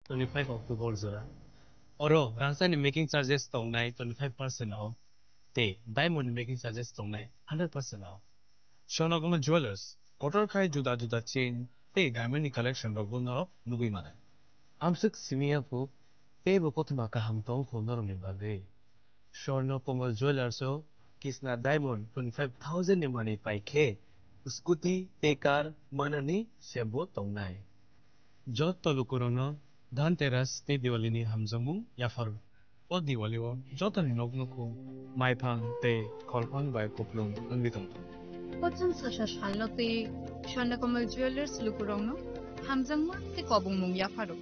25 October zora. Oro, rangsan making charges tongnai 25% off. Te, diamond making charges tongnai 100% off. Shonagono Jewelers, Kotor Kai Juda Juda chain, te diamond collection roguno nubi mane. Amsuk simia pu, te bukotma ka hamtong honor mibade. Shorno Pomal Jewelers o, Kisna Diamond 25,000 money pai ke. Scooty, te car, manani, sebo tongnai. Jot tolukurono, Dhanteras te Diwali ni hamjamu yafar. O Diwali o, jotan nognuku, maipang te kolpang bai kuplung angitung. Pochan sasha shallote Shandakomal Jewelers Lukurongno Hamzangma te Kobung Mung Yafaro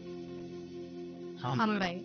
Hamlai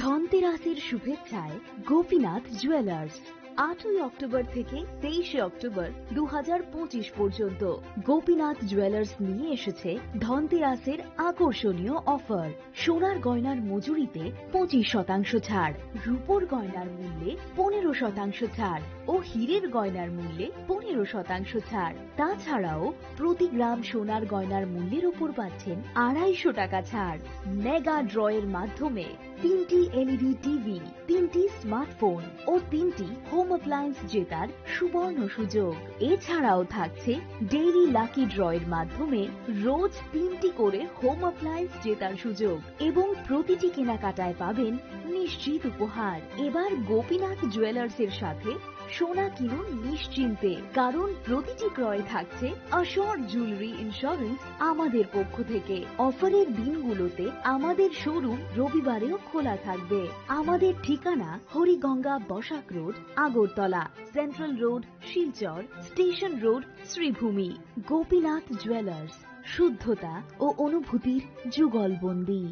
ধনতেরাসের শুভেচ্ছায় Gopinath jewellers 8 October থেকে 23 October 2025 পর্যন্ত Gopinath jewellers নিয়ে এসেছে ধনতেরাসের আকর্ষণীয় offer. সোনার গয়নার মজুরিতে 25% ছাড়, রূপোর গয়নার মূল্যে 15% ছাড় ও হীরের গয়নার মূল্যে 15% ছাড়। তাছাড়াও প্রতি গ্রাম সোনার গয়নার মূল্যের উপর পাচ্ছেন 250 টাকা ছাড়। মেগা ড্রয়ের মাধ্যমে 3টি এলইডি টিভি, 3টি স্মার্টফোন ও 3টি হোম অ্যাপ্লায়েন্স জেতার সুবর্ণ সুযোগ। এছাড়াও থাকছে ডেইলি লাকি ড্রয়ের মাধ্যমে রোজ 3টি করে হোম অ্যাপ্লায়েন্স জেতার সুযোগ এবং প্রতিটি কেনাকাটায় পাবেন নিশ্চিত উপহার। এবার গোপীনাথ জুয়েলার্সের সাথে সোনা কিনুন নিশ্চিন্তে, কারণ প্রতিটি ক্রয়ে থাকছে অ্যাশোর্ড জুয়েলারি ইন্স্যুরেন্স আমাদের পক্ষ থেকে। অফারের দিনগুলোতে আমাদের শোরুম রবিবারেও খোলা থাকবে। আমাদের ঠিকানা Hariganga Basak road, Agartala, central road, Silchar, station road, Shribhumi. Gopinath jewellers, শুদ্ধতা ও অনুভূতির যুগলবন্দী।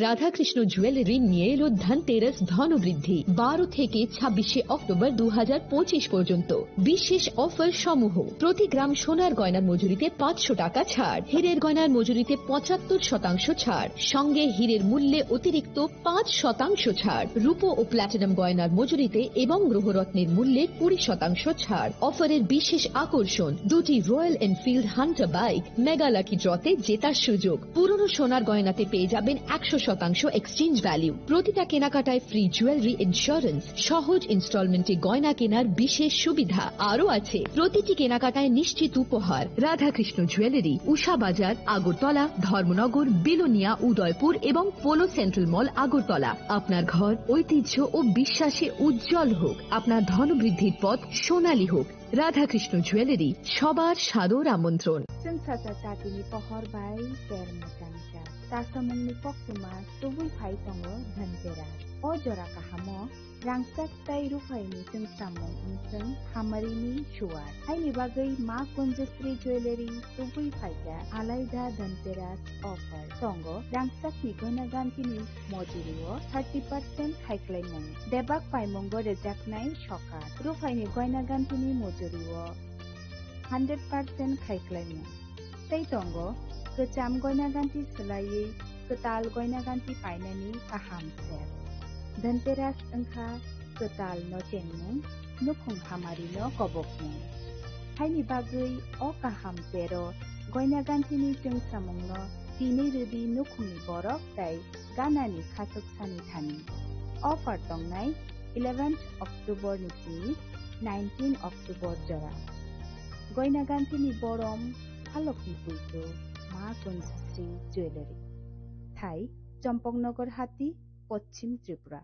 রাধাকৃষ্ণ জুয়েলারি নিয়ে এলো ধনতেরাস ধনবৃদ্ধি 12 থেকে 26 অক্টোবর 2025 পর্যন্ত। বিশেষ অফার সমূহ: প্রতি গ্রাম সোনার গয়নার মজুরিতে 500 টাকা ছাড়, হীরের গয়নার মজুরিতে 75% ছাড়, সঙ্গে হীরের মূল্যে অতিরিক্ত 5% ছাড়, রূপো ও প্ল্যাটিনাম গয়নার মজুরিতে এবং গ্রহরত্নের মূল্যে 20% ছাড়। অফারের বিশেষ আকর্ষণ: দুটি Royal Enfield Hunter bike mega lucky ড্রতে জেতার সুযোগ। পুরনো সোনার গয়নাতে পেয়ে যাবেন 100% এক্সচেঞ্জ ভ্যালু। প্রতিটা কেনাকাটায় ফ্রি জুয়েলারি ইন্স্যুরেন্স, সহজ ইনস্টলমেন্টে গয়না কেনার বিশেষ সুবিধা আরও আছে। প্রতিটি কেনাকাটায় নিশ্চিত উপহার। রাধাকৃষ্ণ জুয়েলারি, উষা বাজার, আগরতলা, ধর্মনগর, বিলোনিয়া, উদয়পুর এবং পোলো সেন্ট্রাল মল, আগরতলা। আপনার ঘর ঐতিহ্য ও বিশ্বাসে উজ্জ্বল হোক, আপনার ধনবৃদ্ধির পথ সোনালী হোক। রাধাকৃষ্ণ জুয়েলারি, সবার সাদর আমন্ত্রণ। Sensata tatini pohor bai termutangka. Tasamungni poktuma tubui phai tongo dhanteras. O jora kahamo rangsak tai rufaini sengsamung unseng hamarini shuar. Haini bagai ma Kunjasri Jewelry tubui phaika alaida dhanteras offer. Tongo rangsak ni goina gantini mojurio 30% haiklaimung. Debak paimungo rejaknai shokar. Rufaini goina gantini mojurio 100% haiklaimung. Tei tongo kecam goina ganti selai ketal goina ganti painani kaham ser. Dhanteras engkha ketal no tengmung nukhung hamari no kobokmung. Haini bagai o kaham sero goina ganti ni jeng samung no tini rudi nukhungni borok tai ganani khatok sani thani. Offer tongnai 11th October nisini 19 October jora. Goina gantini borom halokni puito ma Kunjasri Jewelry. Thai Champongnagar Hati, Paschim Tripura.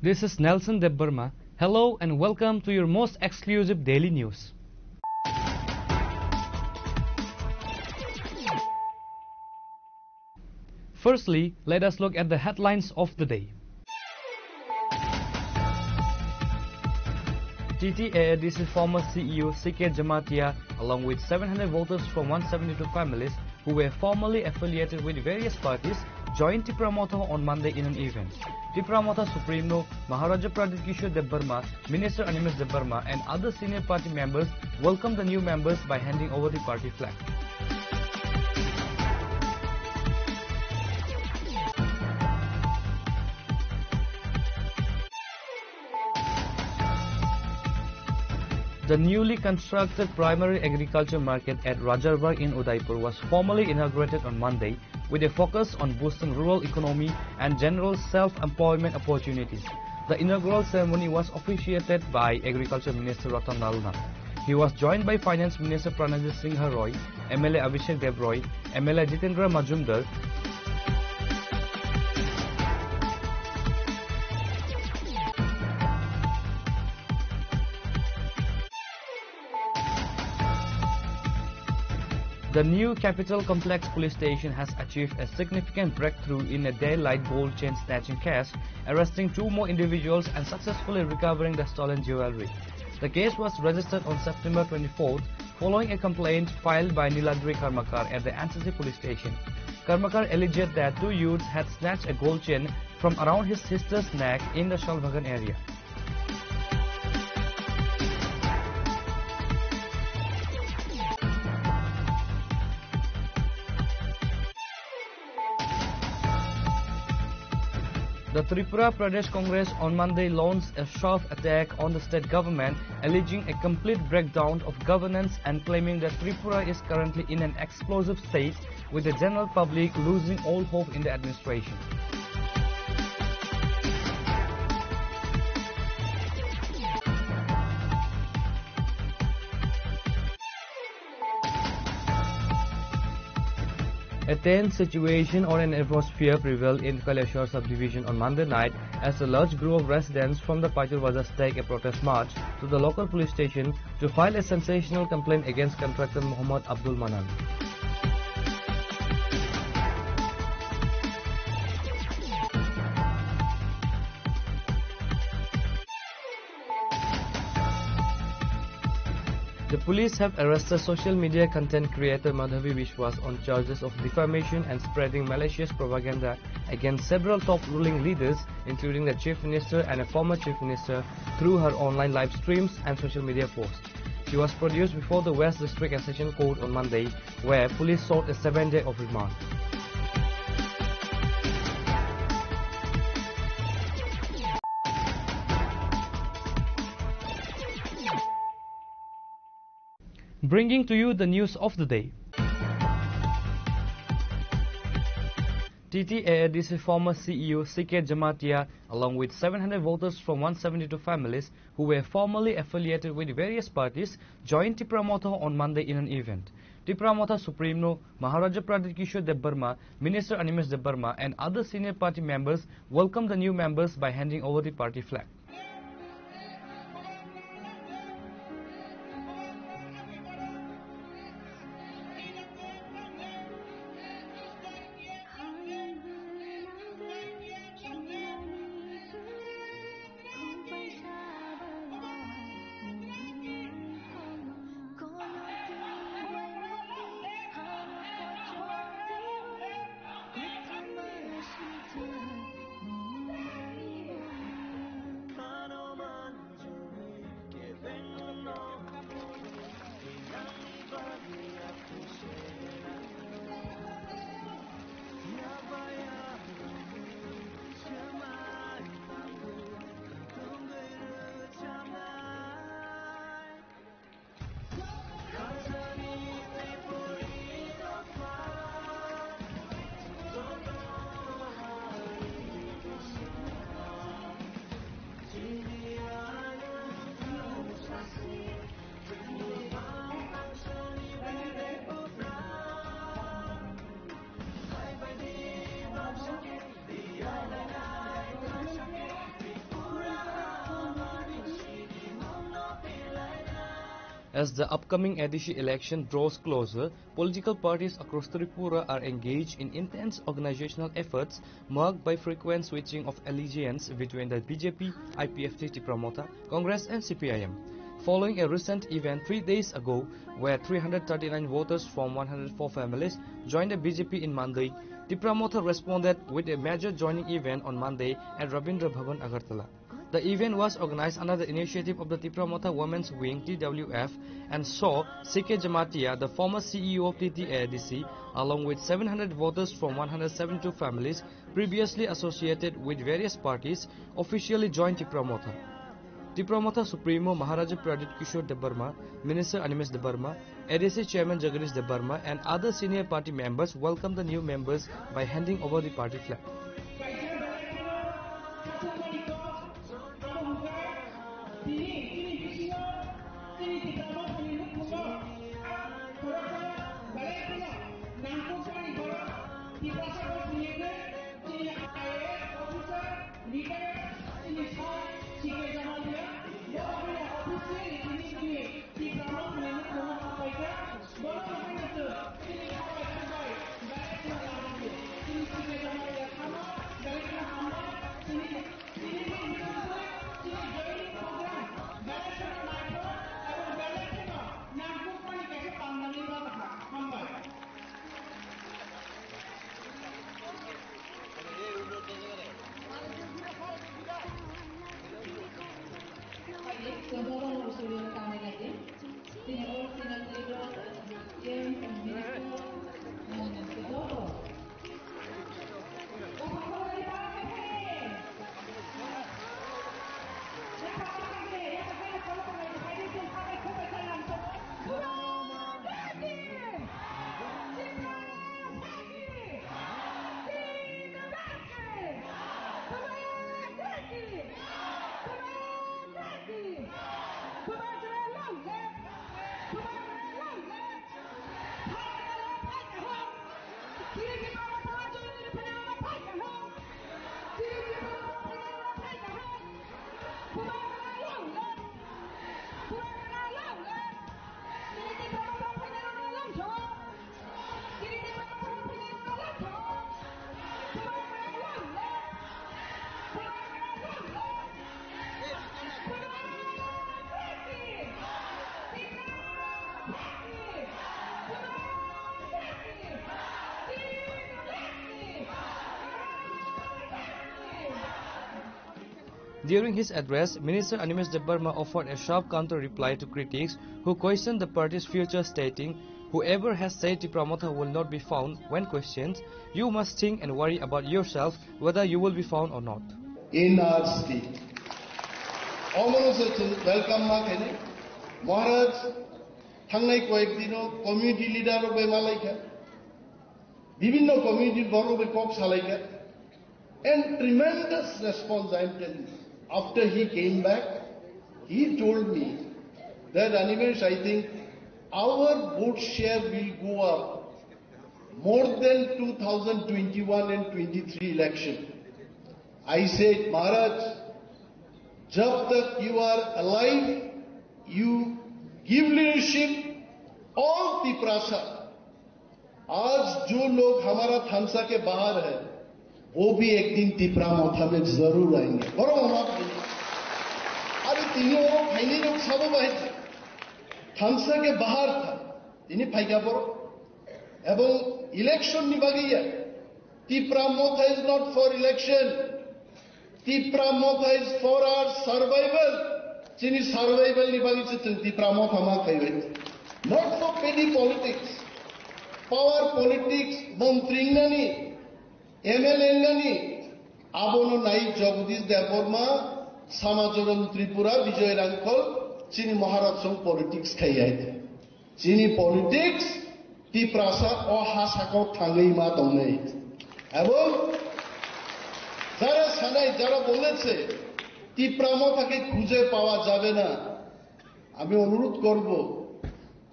This is Nelson Debbarma Hello and welcome to your most exclusive daily news. Firstly, let us look at the headlines of the day. TTAADC former CEO CK Jamatia, along with 700 voters from 172 families who were formerly affiliated with various parties, joined Tipramotho on Monday in an event. Tipramotho Supremo Maharaja Pradip Kishore Debbarma, Minister Animesh Debbarma and other senior party members welcomed the new members by handing over the party flag. The newly constructed primary agriculture market at Rajarbagh in Udaipur was formally inaugurated on Monday with a focus on boosting rural economy and general self-employment opportunities. The inaugural ceremony was officiated by Agriculture Minister Ratan Lal Nath. He was joined by Finance Minister Pranajit Singh Roy, MLA Abhishek Debroy, MLA Jitendra Majumdar, The new Capital Complex Police Station has achieved a significant breakthrough in a daylight gold chain snatching case, arresting 2 more individuals and successfully recovering the stolen jewelry. The case was registered on September 24th following a complaint filed by Niladri Karmakar at the NCC police station. Karmakar alleged that 2 youths had snatched a gold chain from around his sister's neck in the Shalbhagan area. The Tripura Pradesh Congress on Monday launched a sharp attack on the state government, alleging a complete breakdown of governance and claiming that Tripura is currently in an explosive state, with the general public losing all hope in the administration. A tense situation or an atmosphere prevailed in Kaleshwar subdivision on Monday night as a large group of residents from the Paitur Bazar staged a protest march to the local police station to file a sensational complaint against contractor Muhammad Abdul Manan. The police have arrested social media content creator Madhavi Vishwas on charges of defamation and spreading malicious propaganda against several top ruling leaders, including the Chief Minister and a former Chief Minister, through her online live streams and social media posts. She was produced before the West District and Session Court on Monday, where police sought a 7-day of remand. Bringing to you the news of the day. TTAADC former CEO CK Jamatia, along with 700 voters from 172 families who were formerly affiliated with various parties, joined Tipramotho on Monday in an event. Tipramotho Supremo Maharaja Pradip Kishore Debbarma, Minister Animesh Debbarma and other senior party members welcomed the new members by handing over the party flag. As the upcoming Adishi election draws closer, political parties across Tripura are engaged in intense organizational efforts marked by frequent switching of allegiance between the BJP, IPFT Tipramotha, Congress and CPIM. Following a recent event 3 days ago where 339 voters from 104 families joined the BJP in Mandai, Tipramotha responded with a major joining event on Monday at Rabindra Bhavan, Agartala. The event was organized under the initiative of the Tipramotha Women's Wing (TWF) and saw CK Jamatia, the former CEO of TTADC, along with 700 voters from 172 families previously associated with various parties, officially join Tipramotha. Tipramotha Supremo Maharaja Pradip Kishore Debarma, Minister Animesh Debarma, ADC Chairman Jagadish Debarma and other senior party members welcomed the new members by handing over the party flag. During his address, Minister Animesh Debarma offered a sharp counter-reply to critics who questioned the party's future, stating, "Whoever has said Tipramotha will not be found, when questioned, you must think and worry about yourself whether you will be found or not." In our state, welcome Maharaj, Thangnai Koekdino, community leader of Malaika, Divino community Borobe Cox Halaika, and tremendous response, I am telling you. After he came back, he told me that Animesh, I think our vote share will go up more than 2021 and 23 election. I said, Maharaj, jab tak you are alive, you give leadership all Tiprasa. आज जो लोग हमारा थानसा के बाहर है वो भी एक दिन तिप्रामोथा में जरूर आएंगे। अरे तीनों फाइनली लोग सब बाहर थे, थानसा के बाहर था, इन्हें फाइका पड़ो, एवं इलेक्शन निभा गई है। Tipramotha is not for election, Tipramotha is for our survival. जिन्हें survival निभा गई से तिप्रामोथा मां कही हुई, not for petty politics, power politics, मंत्री नहीं, MLA नहीं, abono nai Jagadish Debarma, Samajoran Tripura, Vijay Rankol, Chini Maharaj song politics kaya. Chini politics, Tiprasa or Hasako Tangai Ma Donate. Abo Zara Sanai Zara Boletse, Tipramotha ke Khuze Pawa Javena, Ami Onurut Korbo,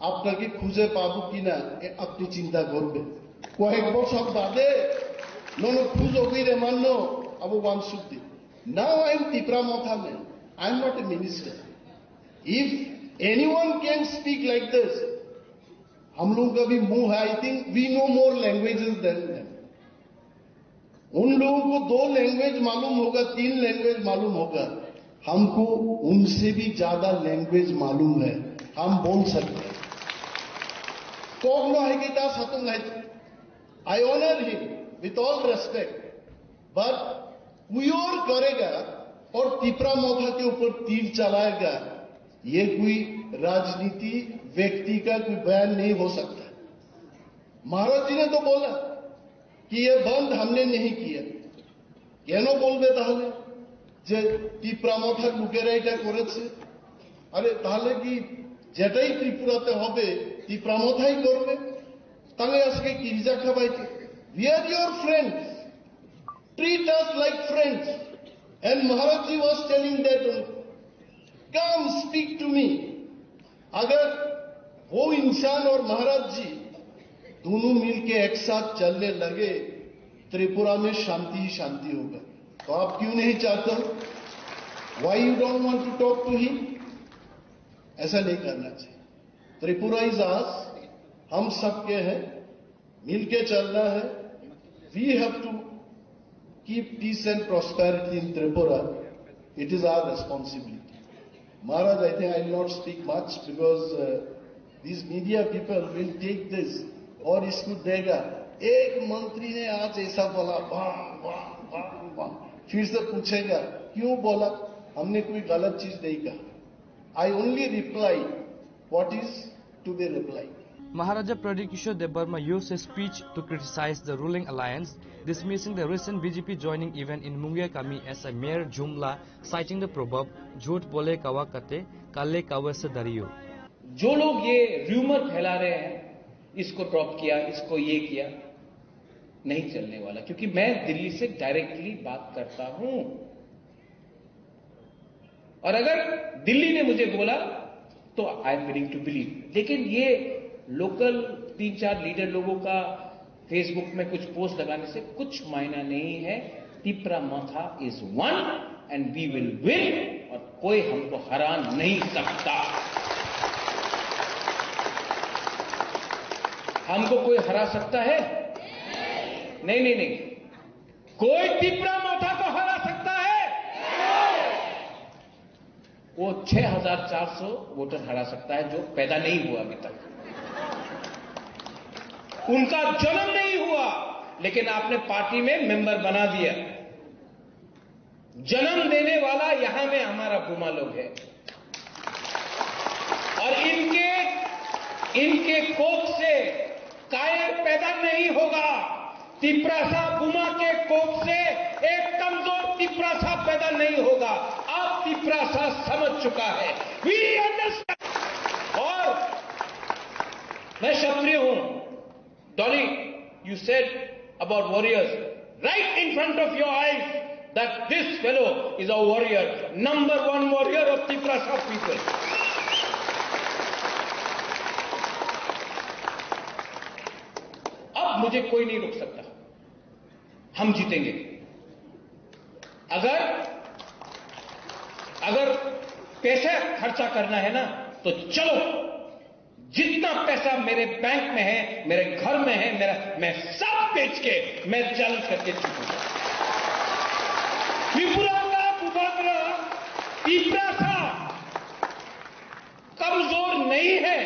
আপনাকে খুঁজে পাবো কিনা আপনি চিন্তা করবেন কয়েক বছর বাদে নন খুঁজো গিরে মানো আবু ওয়ানসুদ্দি now I am Tipramotha man, I am not a minister. If anyone can speak like this. हम लोगों का भी मुंह है. I think we know more languages than them. उन लोगों को 2 लैंग्वेज मालूम होगा, 3 लैंग्वेज मालूम होगा. हमको उनसे भी ज्यादा लैंग्वेज मालूम है. हम बोल सकते हैं. Kogno Hegita Satung I honor him with all respect, but कोई और करेगा और तिपरा मोथा के ऊपर तीर चलाएगा, ये कोई राजनीति व्यक्ति का कोई बयान नहीं हो सकता. महाराज जी ने तो बोला कि ये बंद हमने नहीं किया. কেন বলবে তাহলে যে তিপরা মোথা লুকেরা এটা করেছে? আরে তাহলে কি যেটাই ত্রিপুরাতে হবে তিপরা মোথাই করবে? তাহলে আজকে কিরজা খাবাইতে? We are your friends. Treat us like friends. And Maharaj ji was telling that, come speak to me. अगर वो इंसान और महाराज जी दोनों मिलके एक साथ चलने लगे, त्रिपुरा में शांति ही शांति होगा. तो आप क्यों नहीं चाहते हो? Why you don't want to talk to him? ऐसा नहीं करना चाहिए. त्रिपुरा इज आस, हम सबके हैं, मिलके चलना है. We have to keep peace and prosperity in Tripura. It is our responsibility. Maharaj, I think I will not speak much because these media people will take this और इसको देगा. एक मंत्री ने आज ऐसा बोला, फिर से पूछेगा क्यों बोला? हमने कोई गलत चीज नहीं कहा. I only reply what is to be replied. Maharaja Pradeep Kishore Debarma used his speech to criticize the ruling alliance, dismissing the recent BJP joining event in Mungia Kami as a mere jumla, citing the proverb "Jhoot bole kawa kate, kalle kawa se dariyo." जो लोग ये rumour फैला रहे हैं, इसको drop किया, इसको ये किया, नहीं चलने वाला. क्योंकि मैं दिल्ली से डायरेक्टली बात करता हूं और अगर दिल्ली ने मुझे बोला तो I am willing to believe. लेकिन ये लोकल 3-4 लीडर लोगों का फेसबुक में कुछ पोस्ट लगाने से कुछ मायना नहीं है. Tipra Motha is one and we will win और कोई हमको हरा नहीं सकता. हमको कोई हरा सकता है? नहीं. कोई तिपरा मोथा को हरा सकता है? वो 6,400 वोटर हरा सकता है जो पैदा नहीं हुआ अभी तक. उनका जन्म नहीं हुआ लेकिन आपने पार्टी में मेंबर बना दिया. जन्म देने वाला यहां में हमारा बुमा लोग है और इनके कोख से कायर पैदा नहीं होगा. तिपरासा बुमा के कोख से एक कमजोर तिपरासा पैदा नहीं होगा. अब तिपरासा समझ चुका है. We understand. और मैं क्षत्रिय हूं. Dolly, you said about warriors right in front of your eyes that this fellow is a warrior, number 1 warrior of Tiprasa people. अब मुझे कोई नहीं रोक सकता. हम जीतेंगे. अगर पैसा खर्चा करना है ना तो चलो. जितना पैसा मेरे बैंक में है, मेरे घर में है, मैं सब बेच के मैं चैलेंज करके चुका. त्रिपुरा का उपग्रह तिपरासा कमजोर नहीं है.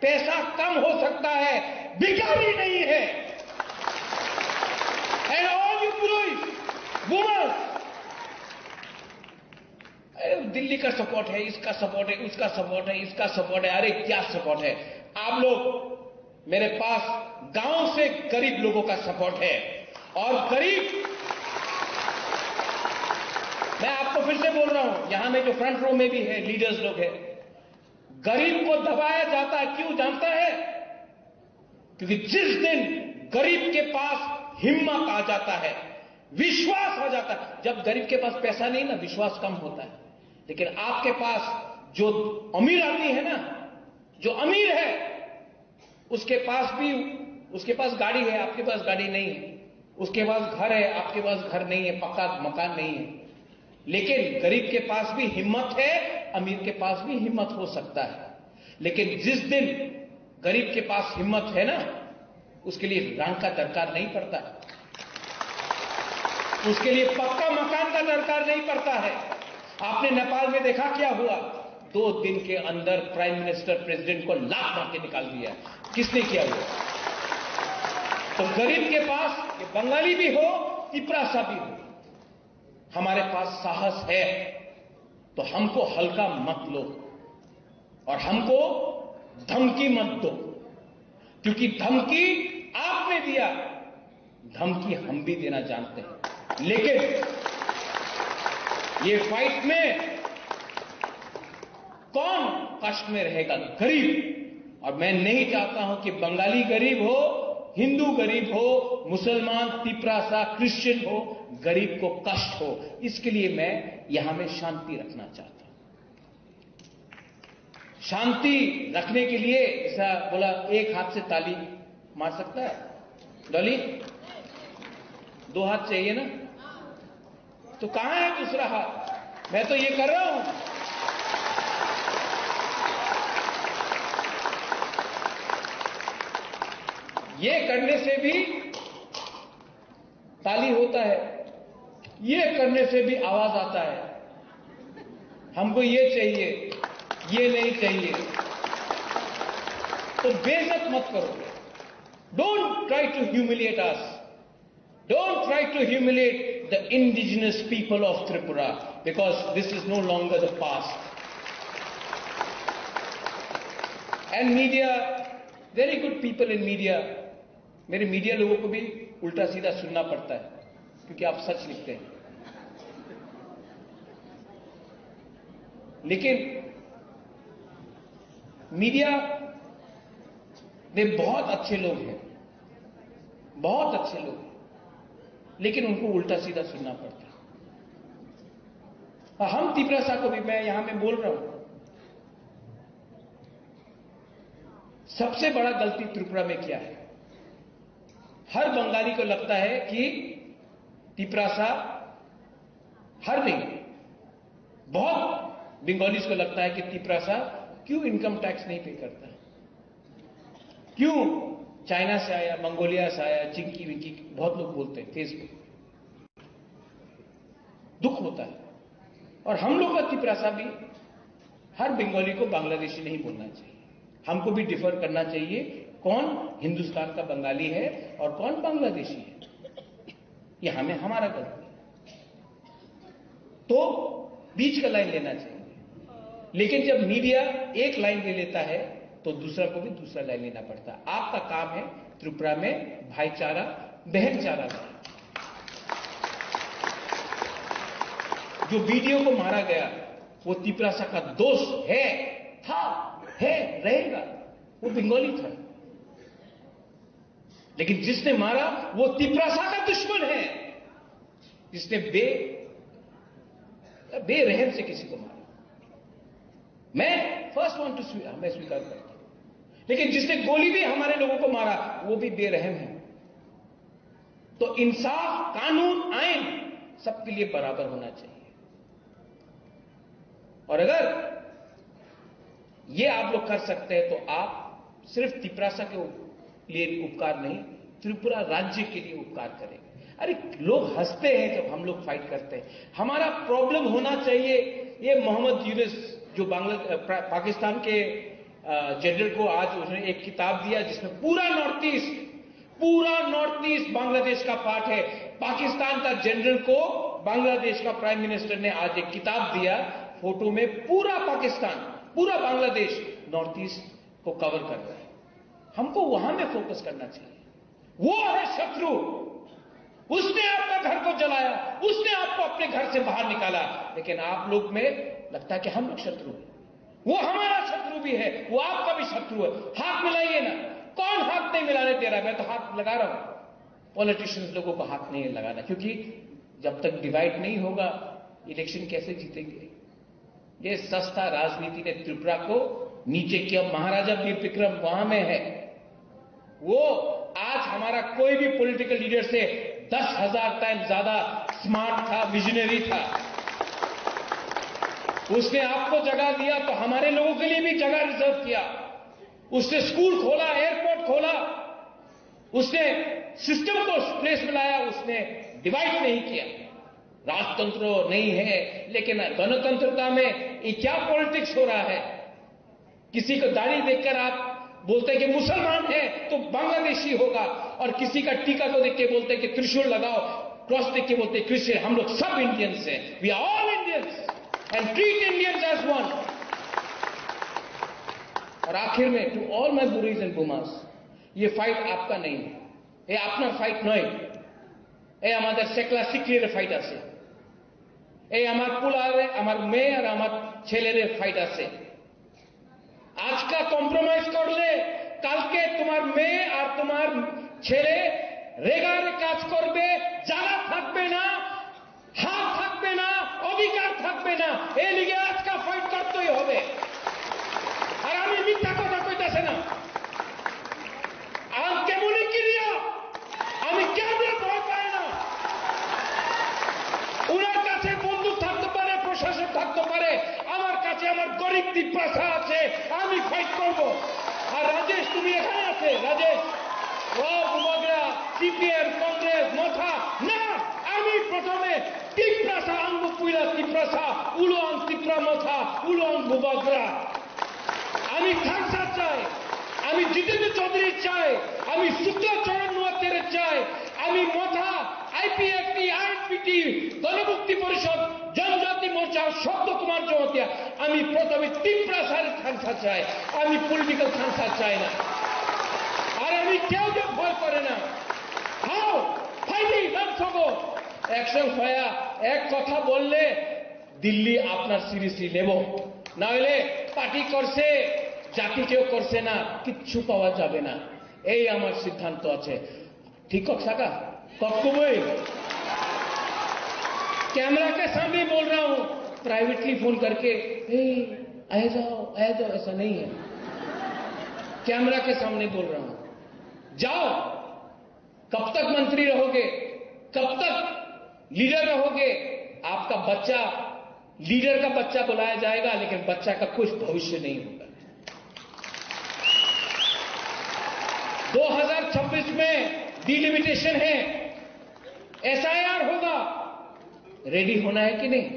पैसा कम हो सकता है, भिखारी नहीं है. And all you Purohit, women, Delhi का सपोर्ट है, इसका सपोर्ट है, उसका सपोर्ट है, इसका सपोर्ट है. अरे क्या सपोर्ट है? आप लोग मेरे पास गांव से गरीब लोगों का सपोर्ट है. और गरीब, मैं आपको फिर से बोल रहा हूं, यहां में जो फ्रंट रो में भी है लीडर्स लोग हैं, गरीब को दबाया जाता है. क्यों जानता है? क्योंकि जिस दिन गरीब के पास हिम्मत आ जाता है, विश्वास आ जाता है. जब गरीब के पास पैसा नहीं ना, विश्वास कम होता है. लेकिन आपके पास जो अमीर आदमी है ना, जो अमीर है, उसके पास गाड़ी है, आपके पास गाड़ी नहीं है. उसके पास घर है, आपके पास घर नहीं है, पक्का मकान नहीं है. लेकिन गरीब के पास भी हिम्मत है, अमीर के पास भी हिम्मत हो सकता है। लेकिन जिस दिन गरीब के पास हिम्मत है ना, उसके लिए रंग का दरकार नहीं पड़ता, उसके लिए पक्का मकान का दरकार नहीं पड़ता है। आपने नेपाल में देखा क्या हुआ, 2 दिन के अंदर प्राइम मिनिस्टर प्रेसिडेंट को लात मार के निकाल दिया। किसने किया हुआ? तो गरीब के पास, ये बंगाली भी हो, तिपरासा भी हो, हमारे पास साहस है, तो हमको हल्का मत लो और हमको धमकी मत दो, क्योंकि धमकी आपने दिया, धमकी हम भी देना जानते हैं। लेकिन ये फाइट में कौन कष्ट में रहेगा? गरीब। और मैं नहीं चाहता हूं कि बंगाली गरीब हो, हिंदू गरीब हो, मुसलमान, तिपरासा, क्रिश्चियन हो, गरीब को कष्ट हो। इसके लिए मैं यहां में शांति रखना चाहता हूं। शांति रखने के लिए ऐसा बोला, एक हाथ से ताली मार सकता है डॉली? 2 हाथ चाहिए ना? तो कहां है दूसरा हाथ? मैं तो ये कर रहा हूं। ये करने से भी ताली होता है, ये करने से भी आवाज आता है। हमको ये चाहिए, ये नहीं चाहिए। तो बेइज्जत मत करो। Don't try to humiliate us. Don't try to humiliate the indigenous people of Tripura, because this is no longer the past. And media, very good people in media. मेरे मीडिया लोगों को भी उल्टा सीधा सुनना पड़ता है, क्योंकि आप सच लिखते हैं। लेकिन मीडिया में बहुत अच्छे लोग हैं, बहुत अच्छे लोग, लेकिन उनको उल्टा सीधा सुनना पड़ता है। हम तिपरासा को भी, मैं यहां में बोल रहा हूं, सबसे बड़ा गलती त्रिपुरा में क्या है? हर बंगाली को लगता है कि तिपरासा, हर नहीं, बहुत बंगालीज को लगता है कि तिपरासा क्यों इनकम टैक्स नहीं पे करता, क्यों चाइना से आया, मंगोलिया से आया, चिंकी विंकी, बहुत लोग बोलते हैं फेसबुक। दुख होता है। और हम लोग का तिपरासा भी, हर बंगाली को बांग्लादेशी नहीं बोलना चाहिए, हमको भी डिफर करना चाहिए, कौन हिंदुस्तान का बंगाली है और कौन बांग्लादेशी है। ये हमारा गलती है। तो बीच का लाइन लेना चाहिए। लेकिन जब मीडिया एक लाइन ले लेता है, तो दूसरा को भी दूसरा लाइन लेना पड़ता है। आपका काम है त्रिपुरा में भाईचारा, बहनचारा। जो वीडियो को मारा गया, वो तिपरासा का दोस्त है, था, है, रहेगा। वो बंगाली था, लेकिन जिसने मारा वो तिपरासा का दुश्मन है, जिसने बेरहम से किसी को मारा। मैं फर्स्ट वन टू मैं स्वीकार करता हूं, लेकिन जिसने गोली भी हमारे लोगों को मारा, वो भी बेरहम है। तो इंसाफ, कानून, आइन सबके लिए बराबर होना चाहिए। और अगर ये आप लोग कर सकते हैं, तो आप सिर्फ तिपरासा के लिए उपकार नहीं, त्रिपुरा राज्य के लिए उपकार करेंगे। अरे लोग हंसते हैं जब हम लोग फाइट करते हैं। हमारा प्रॉब्लम होना चाहिए, ये मोहम्मद यूनुस जो पाकिस्तान के जनरल को आज उन्होंने एक किताब दिया, जिसमें पूरा नॉर्थ ईस्ट बांग्लादेश का पार्ट है। पाकिस्तान का जनरल को बांग्लादेश का प्राइम मिनिस्टर ने आज एक किताब दिया, फोटो में पूरा पाकिस्तान, पूरा बांग्लादेश नॉर्थ ईस्ट को कवर कर रहा है। हमको वहां में फोकस करना चाहिए। वो है शत्रु, उसने आपका घर को जलाया, उसने आपको अपने घर से बाहर निकाला, लेकिन आप लोग में लगता है कि हम लोग शत्रु हैं। वो हमारा शत्रु भी है, वो आपका भी शत्रु है। हाथ मिलाइए ना। कौन हाथ नहीं मिलाने दे रहा है? मैं तो हाथ लगा रहा हूं। पॉलिटिशियंस लोगों को हाथ नहीं लगाना, क्योंकि जब तक डिवाइड नहीं होगा, इलेक्शन कैसे जीतेंगे? ये सस्ता राजनीति ने त्रिपुरा को नीचे किया। महाराजा वीर विक्रम वहां में है, वो आज हमारा कोई भी पॉलिटिकल लीडर से 10,000 टाइम ज्यादा स्मार्ट था, विजनरी था। उसने आपको जगह दिया तो हमारे लोगों के लिए भी जगह रिजर्व किया। उसने स्कूल खोला, एयरपोर्ट खोला, उसने सिस्टम को प्लेस में लाया, उसने डिवाइड नहीं किया। राजतंत्र नहीं है, लेकिन गणतंत्रता में ये क्या पॉलिटिक्स हो रहा है? किसी को दाढ़ी देखकर आप बोलते हैं कि मुसलमान है तो बांग्लादेशी होगा, और किसी का टीका को देख के बोलते हैं कि त्रिशूल लगाओ, क्रॉस देख के बोलते हैं क्रिश्चियन। हम लोग सब इंडियंस हैं, we are all Indians and treat Indians as one. और आखिर में, टू ऑल माय बुरीज एंड बुमास, ये फाइट आपका नहीं है, ये अपना फाइट नहीं, ये हमारे सेकला सिक्लियर फाइट आसे, ये हमार पुलारे, हमार मेये और हमार छेलेरे फाइट आसे। आज का कम्प्रोमाइज कर ले, कल के तुम्हार मेये और तुम्हार छेले रेगारे काज करबे, जागा থাকবে না, হাত থাকবে না, অধিকার থাকবে না, এই লিগে আজকা ফাইট করতেই হবে। আর আমি মিথ্যা কথা কইতাছি না, আর কেমনই ক্রিয়া, আমি কেমনে ভয় পাই না। ওনার কাছে বন্দুক থাকতে পারে, প্রশাসন থাকতে পারে, আমার কাছে আমার গরিব তিপ্রাসা আছে, আমি ফাইট করব। আর রাজেশ, তুমি এখানে আছে, রাজেশ বুবাগরা, সিপিএম, কংগ্রেস, মাথা না, আমি প্রথমে তিপ্রাসা আঙ্গু পুইলা তিপ্রাসা, উলোয়াং তিপ্রা মাথা, উলোয়াং বুবাগরা। আমি থাকসা চাই, আমি জিতেন্দ্র চৌধুরী চাই, আমি শুক্লাচরণ নোয়াতের চাই, আমি মাথা আইপিএফটি, আইএনপিটি, গণমুক্তি পরিষদ, জনজাতি মোর্চা, শব্দ কুমার জমাতিয়া, আমি প্রথমে তিপ্রাসার থাকসা চাই, আমি পলিটিক্যাল থাকসা চাই না। আর আমি কেউ যে ভয় করে না। হাও ফাইটিং লেটস গো অ্যাকশন হয়া এক কথা বললে দিল্লি আপনার সিরিয়াসলি নেব, না হলে পার্টি করছে, জাতি কেউ করছে না, কিচ্ছু পাওয়া যাবে না। এই আমার সিদ্ধান্ত আছে। ঠিক কাকা कब कैमरा के सामने बोल रहा हूं, प्राइवेटली फोन करके आ जाओ ऐसा नहीं है। कैमरा के सामने बोल रहा हूं, जाओ। कब तक मंत्री रहोगे, कब तक लीडर रहोगे? आपका बच्चा लीडर का बच्चा बुलाया जाएगा, लेकिन बच्चा का कुछ भविष्य नहीं होगा। 2026 में डिलिमिटेशन है, एसआईआर होगा, रेडी होना है कि नहीं?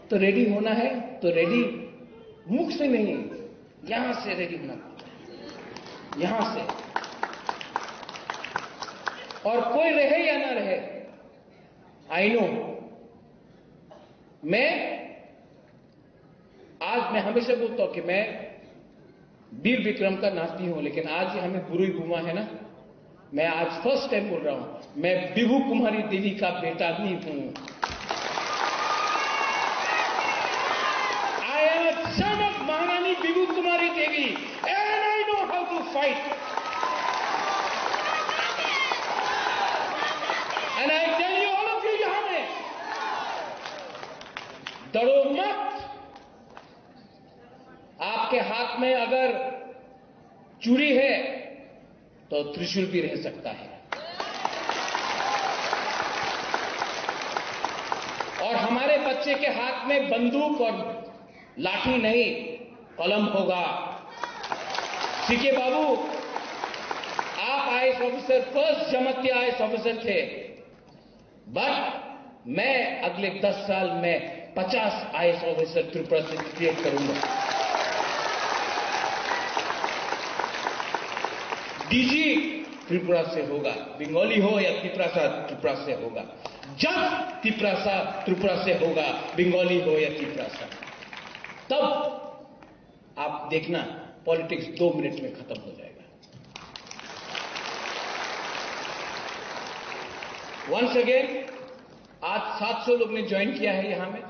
तो रेडी होना है तो रेडी मुख से नहीं, यहां से रेडी होना, यहां से। और कोई रहे या ना रहे, आई नो, आज मैं हमेशा बोलता हूं कि मैं वीर विक्रम का नाती हूं, लेकिन आज हमें बुरी बुमा है ना, मैं आज फर्स्ट टाइम बोल रहा हूं, मैं विभू कुमारी देवी का बेटा नहीं हूं। I am a son of Maharani Vibhu Kumari Devi and I know how to fight and I tell you all of you, यहां में डरो मत। आपके हाथ में अगर चूड़ी है तो त्रिशूल भी रह सकता है, और हमारे बच्चे के हाथ में बंदूक और लाठी नहीं, कलम होगा। सीके बाबू, आप आईएएस ऑफिसर, फर्स्ट जमाती आईएएस ऑफिसर थे, बट मैं अगले 10 साल में 50 आईएएस ऑफिसर त्रिपुरा से क्रिएट करूंगा। डीजी त्रिपुरा से होगा, बंगाली हो या त्रिपुरा से होगा, जज त्रिपुरा से होगा, बंगाली हो या त्रिपुरा। तब आप देखना पॉलिटिक्स 2 मिनट में खत्म हो जाएगा। वंस अगेन, आज 700 लोग ने ज्वाइन किया है यहां में।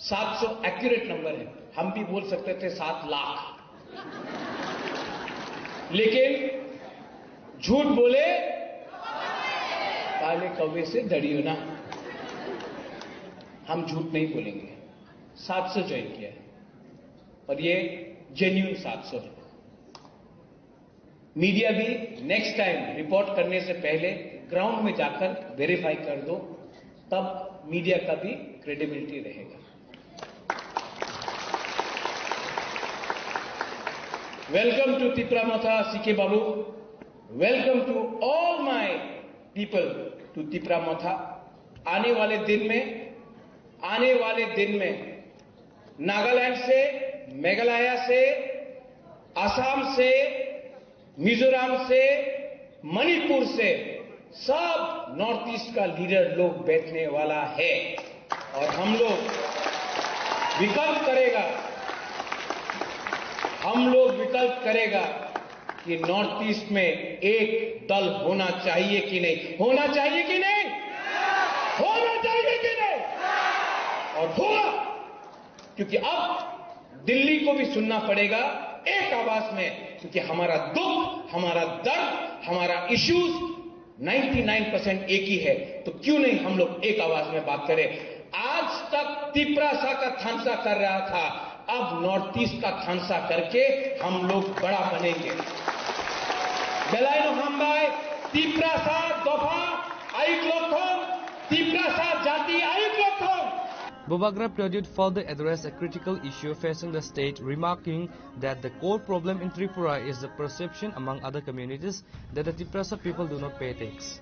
700 एक्यूरेट नंबर है, हम भी बोल सकते थे 7 लाख, लेकिन झूठ बोले काले कौवे से डरियो ना, हम झूठ नहीं बोलेंगे। 700 ज्वाइन किया है और ये जेन्युइन 700 है। मीडिया भी नेक्स्ट टाइम रिपोर्ट करने से पहले ग्राउंड में जाकर वेरीफाई कर दो तब मीडिया का भी क्रेडिबिलिटी रहेगा। Welcome to Tipramotha CK babu, welcome to all my people to Tipramotha. आने वाले दिन में नागालैंड से, मेघालय से, असम से, मिजोरम से, मणिपुर से सब नॉर्थ ईस्ट का लीडर लोग बैठने वाला है और हम लोग विकल्प करेगा कि नॉर्थ ईस्ट में एक दल होना चाहिए कि नहीं, होना चाहिए कि नहीं, होना चाहिए कि नहीं, और होगा, क्योंकि अब दिल्ली को भी सुनना पड़ेगा एक आवाज में, क्योंकि हमारा दुख, हमारा दर्द, हमारा इश्यूज 99% एक ही है। तो क्यों नहीं हम लोग एक आवाज में बात करें। आज तक तिप्रासा का थांसा कर रहा था, अब नॉर्थ ईस्ट का थांसा करके हम लोग बड़ा बनेंगे। बेलायनो हामबाय तिप्रासा दफा आइक्लोथम, तिप्रासा जाति आइक्लोथम। Boubagra Pradyut further addressed a critical issue facing the state, remarking that the core problem in Tripura is the perception among other communities that the Tiprasa people do not pay tax.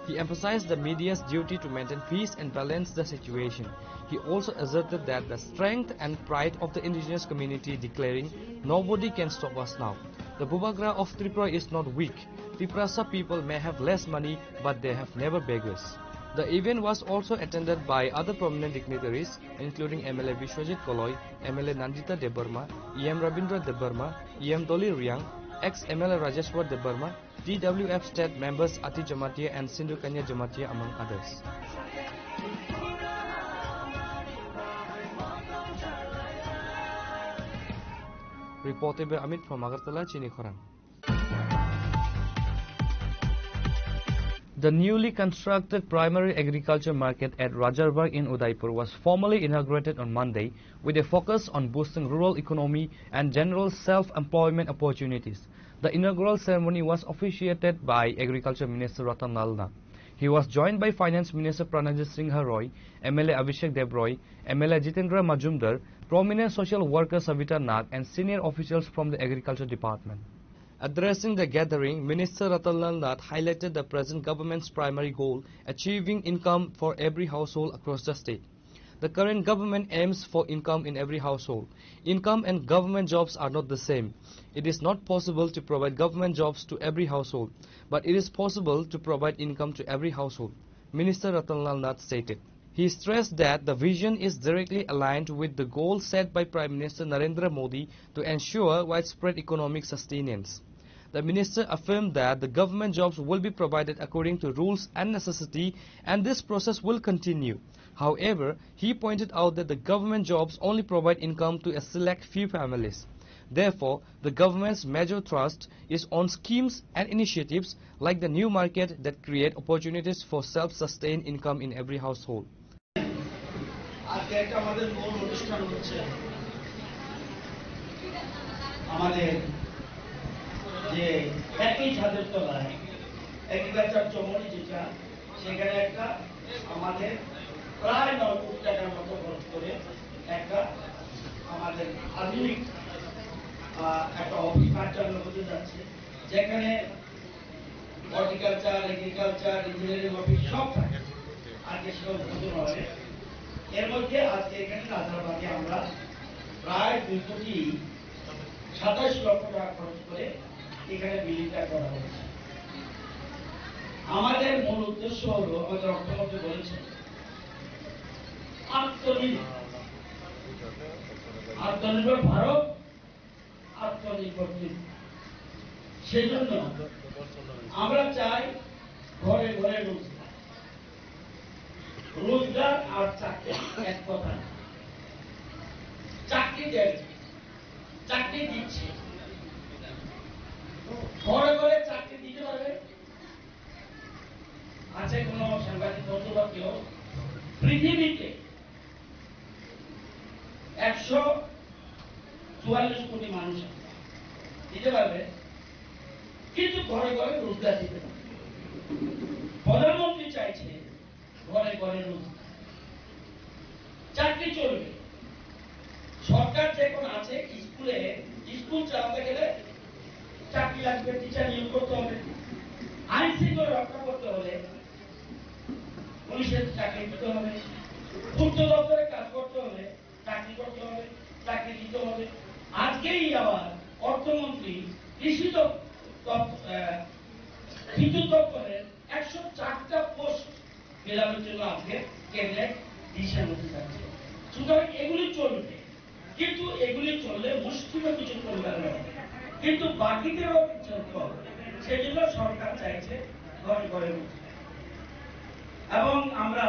He emphasized the media's duty to maintain peace and balance the situation. He also asserted that the strength and pride of the indigenous community, declaring, "Nobody can stop us now." The Boubagra of Tripura is not weak. Tiprasa people may have less money, but they have never beggars. The event was also attended by other prominent dignitaries, including MLA Vishwajit Koloy, MLA Nandita Debarma, EM Rabindra Debarma, EM Doli Riang, ex-MLA Rajeshwar Debarma, TWF state members Ati Jamatia and Sindhu Kanya Jamatia, among others. Reported by Amit from Agartala, Chini Khorang. The newly constructed primary agriculture market at Rajarbarg in Udaipur was formally inaugurated on Monday with a focus on boosting rural economy and general self-employment opportunities. The inaugural ceremony was officiated by Agriculture Minister Ratan Lal Nath. He was joined by Finance Minister Pranajit Singh Roy, MLA Abhishek Debroy, MLA Jitendra Majumdar, prominent social worker Savita Nath, and senior officials from the Agriculture Department. Addressing the gathering, Minister Ratan Lal Nath highlighted the present government's primary goal, achieving income for every household across the state. The current government aims for income in every household. Income and government jobs are not the same. It is not possible to provide government jobs to every household, but it is possible to provide income to every household, Minister Ratan Lal Nath stated. He stressed that the vision is directly aligned with the goal set by Prime Minister Narendra Modi to ensure widespread economic sustenance. The minister affirmed that the government jobs will be provided according to rules and necessity, and this process will continue. However, he pointed out that the government jobs only provide income to a select few families. Therefore, the government's major thrust is on schemes and initiatives like the new market that create opportunities for self-sustained income in every household. যে একই ছাদের তলায় agriculture চমড়ি যেটা সেখানে একটা আমাদের প্রায় 9 কোটি টাকার মতো খরচ করে একটা আমাদের আধুনিক একটা অফিস কার্যালয় হতে যাচ্ছে, যেখানে হর্টিকালচার, এগ্রিকালচার, ইঞ্জিনিয়ারিং অফিস সব থাকে। আজকে সেটা উদ্বোধন হবে। এর মধ্যে আজকে এখানে রাজারবাগে আমরা প্রায় 2,27 লক্ষ টাকা খরচ করে এখানে বিল্ডিংটা করা হয়েছে। আমাদের মূল উদ্দেশ্য হলো, আমাদের অর্থমন্ত্রী বলেছেন, আত্মনির্ভর ভারত, আত্মনির্ভর ত্রিপুরা। সেই জন্য আমরা চাই ঘরে ঘরে রোজগার। রোজগার আর চাকরি এক কথা। চাকরি দেন, চাকরি দিচ্ছে, ঘরে ঘরে চাকরি দিতে পারবে। আছে কোন সাংবাদিক বন্ধু বা কেউ পৃথিবীতে 144 কোটি মানুষ দিতে পারবে, কিন্তু ঘরে ঘরে রোজগার দিতে পারবে। প্রধানমন্ত্রী চাইছে ঘরে ঘরে রোজগার, চাকরি চলবে। সরকার যখন আছে স্কুল চালাতে গেলে চাকরি লাগবে, টিচার নিয়োগ করতে হবে, আইন শৃঙ্খলা রক্ষা করতে হলে পুলিশের চাকরি দিতে হবে, পূর্ত দপ্তরে কাজ করতে হলে চাকরি করতে হবে, চাকরি দিতে হবে। আজকেই আবার অর্থমন্ত্রী বিদ্যুৎ দপ্তরের 104টা পোস্ট ফিলাপের জন্য আজকে ক্যাবিনেট ডিসিশন হতে যাচ্ছে। সুতরাং এগুলি চলবে, কিন্তু এগুলি চললে মুষ্টিমেয় কিছু পরিবার হবে, কিন্তু বাকিদেরও চলতে হবে। সেই জন্য সরকার চাইছে ঘরে ঘরে রোজগার। এবং আমরা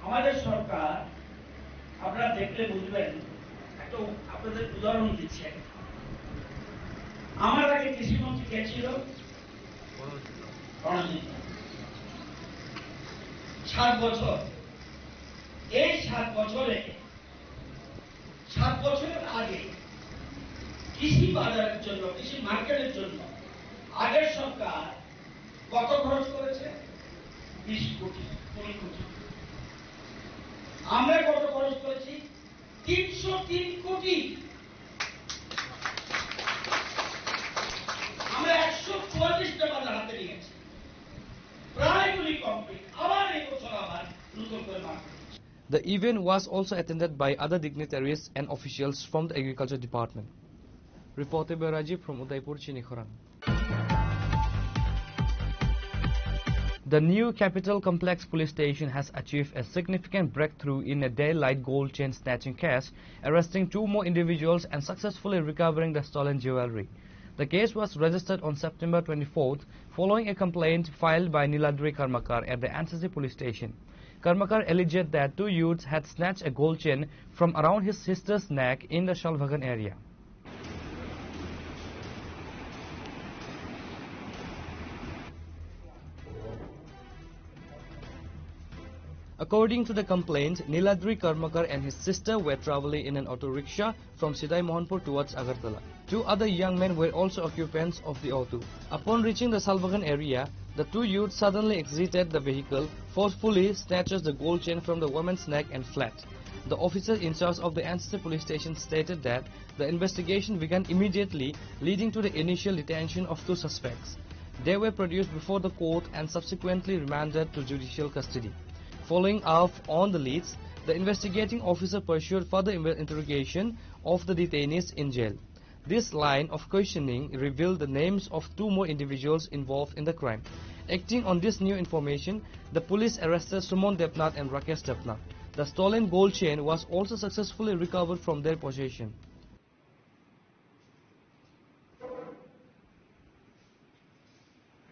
আমাদের সরকার, আপনারা দেখলে বুঝবেন, একটা আপনাদের উদাহরণ দিচ্ছি। আমার আগে কৃষিমন্ত্রী কে ছিল? 7 বছর। এই 7 বছরের আগে কৃষি বাজারের জন্য, কৃষি মার্কেটের জন্য আগের সরকার কত খরচ করেছে? 20 কোটি, 20 কোটি। আমরা কত খরচ করেছি? 303 কোটি। আমরা 144টা বাজার হাতে নিয়েছি, প্রায়গুলি কমপ্লিট। আবার এই বছর আবার নতুন করে market. The event was also attended by other dignitaries and officials from the Agriculture Department. Reported by Rajiv from Udaipur, Chinikhoran. The new Capital Complex Police Station has achieved a significant breakthrough in a daylight gold chain snatching case, arresting 2 more individuals and successfully recovering the stolen jewelry. The case was registered on September 24th following a complaint filed by Niladri Karmakar at the NCC police station. Karmakar alleged that 2 youths had snatched a gold chain from around his sister's neck in the Shalbhagan area. According to the complaint, Niladri Karmakar and his sister were traveling in an auto rickshaw from Sidai Mohanpur towards Agartala. 2 other young men were also occupants of the auto. Upon reaching the Salbagan area, the 2 youths suddenly exited the vehicle, forcefully snatches the gold chain from the woman's neck and fled. The officer in charge of the NCC police station stated that the investigation began immediately, leading to the initial detention of 2 suspects. They were produced before the court and subsequently remanded to judicial custody. Following up on the leads, the investigating officer pursued further interrogation of the detainees in jail. This line of questioning revealed the names of 2 more individuals involved in the crime. Acting on this new information, the police arrested Sumon Debnath and Rakesh Debnath. The stolen gold chain was also successfully recovered from their possession.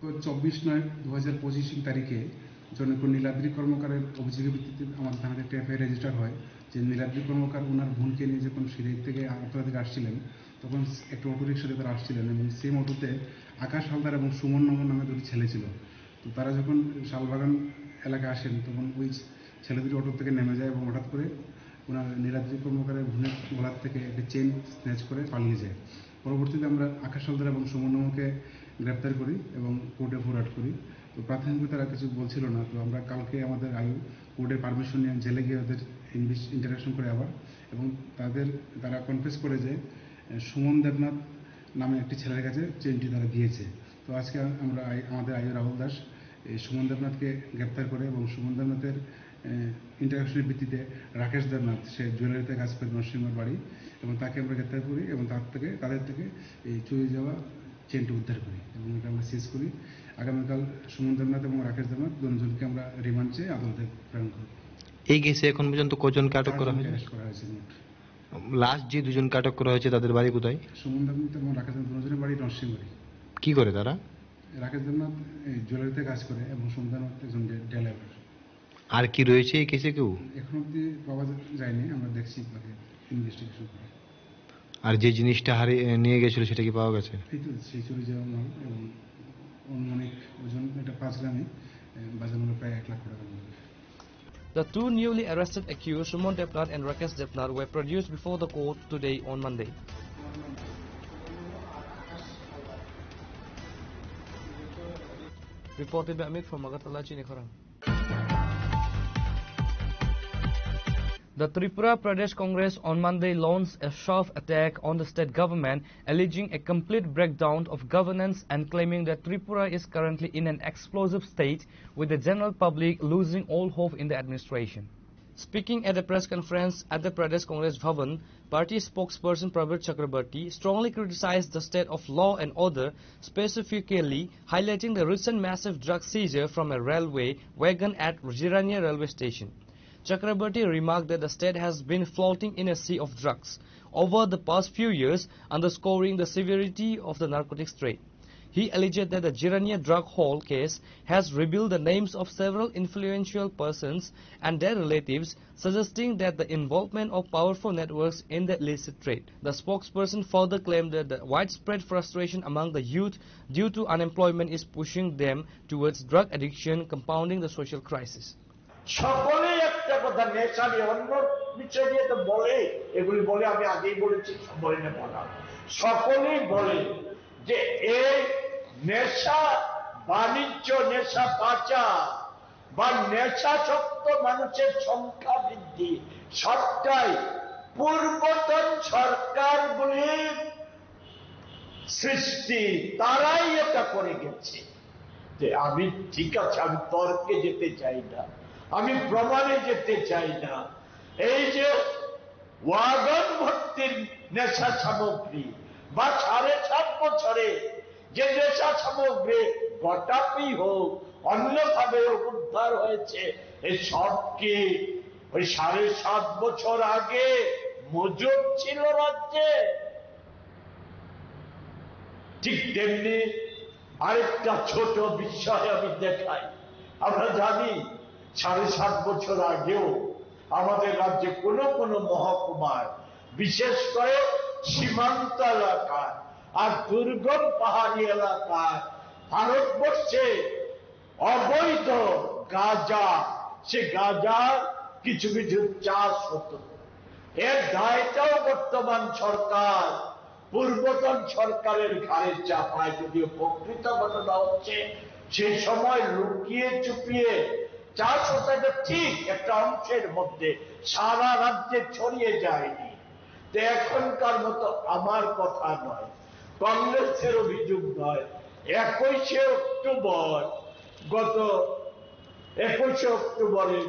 তো 24/9/2025 তারিখে জনক নীলাদ্রি কর্মকারের অভিযোগের ভিত্তিতে আমাদের থানাতে একটা FIR register হয় যে নীলাদ্রি কর্মকার ওনার বোনকে নিয়ে যখন সিলেট থেকে আগরতলা থেকে আসছিলেন, তখন একটা অটো রিক্সাতে তারা আসছিলেন এবং সেম অটোতে আকাশ হালদার এবং সুমন নগর নামে 2টি ছেলে ছিল। তো তারা যখন শালবাগান এলাকায় আসেন, তখন ওই ছেলে 2টি অটো থেকে নেমে যায় এবং হঠাৎ করে ওনার নীলাদ্রি কর্মকারের বোনের গলার থেকে একটা চেন স্ন্যাচ করে পালিয়ে যায়। পরবর্তীতে আমরা আকাশ হালদার এবং সুমন নগরকে গ্রেপ্তার করি এবং কোর্টে ফরওয়ার্ড করি। তো প্রাথমিকভাবে তারা কিছু বলছিল না। তো আমরা কালকে আমাদের কোর্টের পারমিশন নিয়ে জেলে গিয়ে ওদের ইন্টারাকশন করে আবার, এবং তারা কনফেস করে যে সুমন দেবনাথ নামে একটি ছেলের কাছে চেনটি তারা দিয়েছে। তো আজকে আমরা আমাদের আইও রাহুল দাস এই সুমন দেবনাথকে গ্রেপ্তার করে এবং সুমন দেবনাথের ইন্টারাকশনের ভিত্তিতে রাকেশ দেবনাথ, সে জুয়েলারিতে কাজ করে নরসিংহের বাড়ি, এবং তাকে আমরা গ্রেপ্তার করি এবং তাদের থেকে এই চুরি যাওয়া চেনটি উদ্ধার করি এবং এটা আমরা সিজ করি। আগামীকাল সুমন দেবনাথ এবং রাকেশ দেবনাথ 2জনকে আমরা রিমান্ড চেয়ে আদালতে প্রেরণ করি। এই কেসে এখন পর্যন্ত কজনকে আটক করা হয়েছে? লাস্ট যে 2জনকে আটক করা হয়েছে তাদের বাড়ি কোথায়? সুমন দেবনাথ এবং রাকেশ দেবনাথ 2জনের বাড়ি নরসিংহ বাড়ি। কি করে তারা? রাকেশ দেবনাথ জুয়েলারিতে কাজ করে এবং সুমন দেবনাথ একজন ড্রাইভার। আর কি রয়েছে এই কেসে কেউ এখন অব্দি পাওয়া যায়নি, আমরা দেখছি ইনভেস্টিগেশন করে। আর যে জিনিসটা হারিয়ে নিয়ে গেছিল সেটা কি পাওয়া গেছে? এই তো সেই চুরি যাওয়া মাল এবং অনুমানিক ওজন এটা 5 গ্রামে বাজার মূল্য প্রায় 1 লাখ টাকা। The 2 newly arrested accused, Sumon Debnath and Rakesh Debnath, were produced before the court today on Monday. Reported by Amit from Agartala, Chinikhoran. The Tripura Pradesh Congress on Monday launched a sharp attack on the state government, alleging a complete breakdown of governance and claiming that Tripura is currently in an explosive state, with the general public losing all hope in the administration. Speaking at a press conference at the Pradesh Congress Bhavan, party spokesperson Prabir Chakrabarti strongly criticized the state of law and order, specifically highlighting the recent massive drug seizure from a railway wagon at Jirania railway station. Chakrabarti remarked that the state has been floating in a sea of drugs over the past few years, underscoring the severity of the narcotics trade. He alleged that the Jirania drug haul case has revealed the names of several influential persons and their relatives, suggesting that the involvement of powerful networks in the illicit trade. The spokesperson further claimed that the widespread frustration among the youth due to unemployment is pushing them towards drug addiction, compounding the social crisis. সকলেই একটা কথা নেশা নিয়ে অন্য বিষয় নিয়ে তো বলে, এগুলি বলে আমি আগেই বলেছি, বলে না বলা, সকলেই বলে যে এই নেশা বাণিজ্য, নেশা পাচার বা নেশাসক্ত মানুষের সংখ্যা বৃদ্ধি সবটাই পূর্বতন সরকারগুলির সৃষ্টি, তারাই এটা করে গেছে। যে আমি ঠিক আছে, আমি তর্কে যেতে চাই না, আমি প্রমাণে যেতে চাই না। এই যে ওয়াগন ভর্তির নেশা সামগ্রী বা 7.5 বছরে যে নেশা সামগ্রী গোটাপি হোক অন্যভাবে উদ্ধার হয়েছে, এই সব কি ওই 7.5 বছর আগে মজুদ ছিল রাজ্যে? ঠিক তেমনি আরেকটা ছোট বিষয় আমি দেখাই। আমরা জানি 7.5 বছর আগেও আমাদের রাজ্যে কোনো কোনো মহকুমায়, বিশেষ করে সীমান্ত এলাকায় আর দুর্গম পাহাড়ি এলাকায় ভারতবর্ষে অবৈধ গাঁজা, সে গাঁজার কিছু কিছু চাষ হতো। এর দায়টাও বর্তমান সরকার পূর্বতন সরকারের ঘাড়ে চাপায়, যদিও প্রকৃত ঘটনা হচ্ছে সেই সময় লুকিয়ে চুপিয়ে চাষ হতো, ঠিক একটা অংশের মধ্যে, সারা রাজ্যে ছড়িয়ে যায়নি। তো এখনকার মতো আমার কথা নয়, কংগ্রেসের অভিযোগ নয়। 21শে অক্টোবর, গত 21শে অক্টোবরে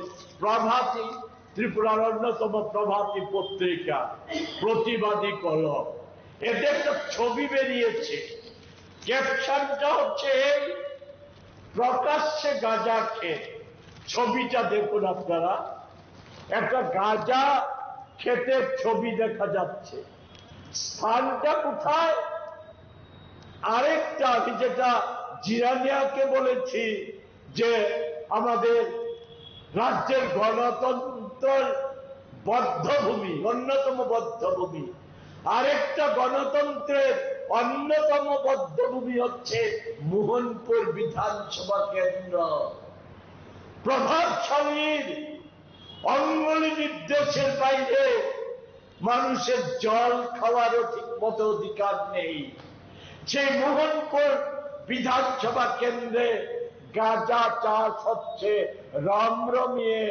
প্রভাতী, ত্রিপুরার অন্যতম প্রভাতী পত্রিকা প্রতিবাদী কলম, এতে একটা ছবি বেরিয়েছে। ক্যাপশনটা হচ্ছে এই, প্রকাশ্যে গাঁজা খেত। ছবিটা দেখুন আপনারা, একটা গাঁজা ক্ষেতের ছবি দেখা যাচ্ছে। স্থানটা কোথায়? আরেকটা আমি যেটা জিরানিয়াকে বলেছি যে আমাদের রাজ্যের গণতন্ত্রের বদ্ধভূমি, অন্যতম বদ্ধভূমি, আরেকটা গণতন্ত্রের অন্যতম বদ্ধভূমি হচ্ছে মোহনপুর বিধানসভা কেন্দ্র। প্রভাবশালীর অঙ্গুলি নির্দেশের বাইরে মানুষের জল খাওয়ারও ঠিক মতো অধিকার নেই। সেই মোহনপুর বিধানসভা কেন্দ্রে গাঁজা চাষ হচ্ছে রমরমিয়ে।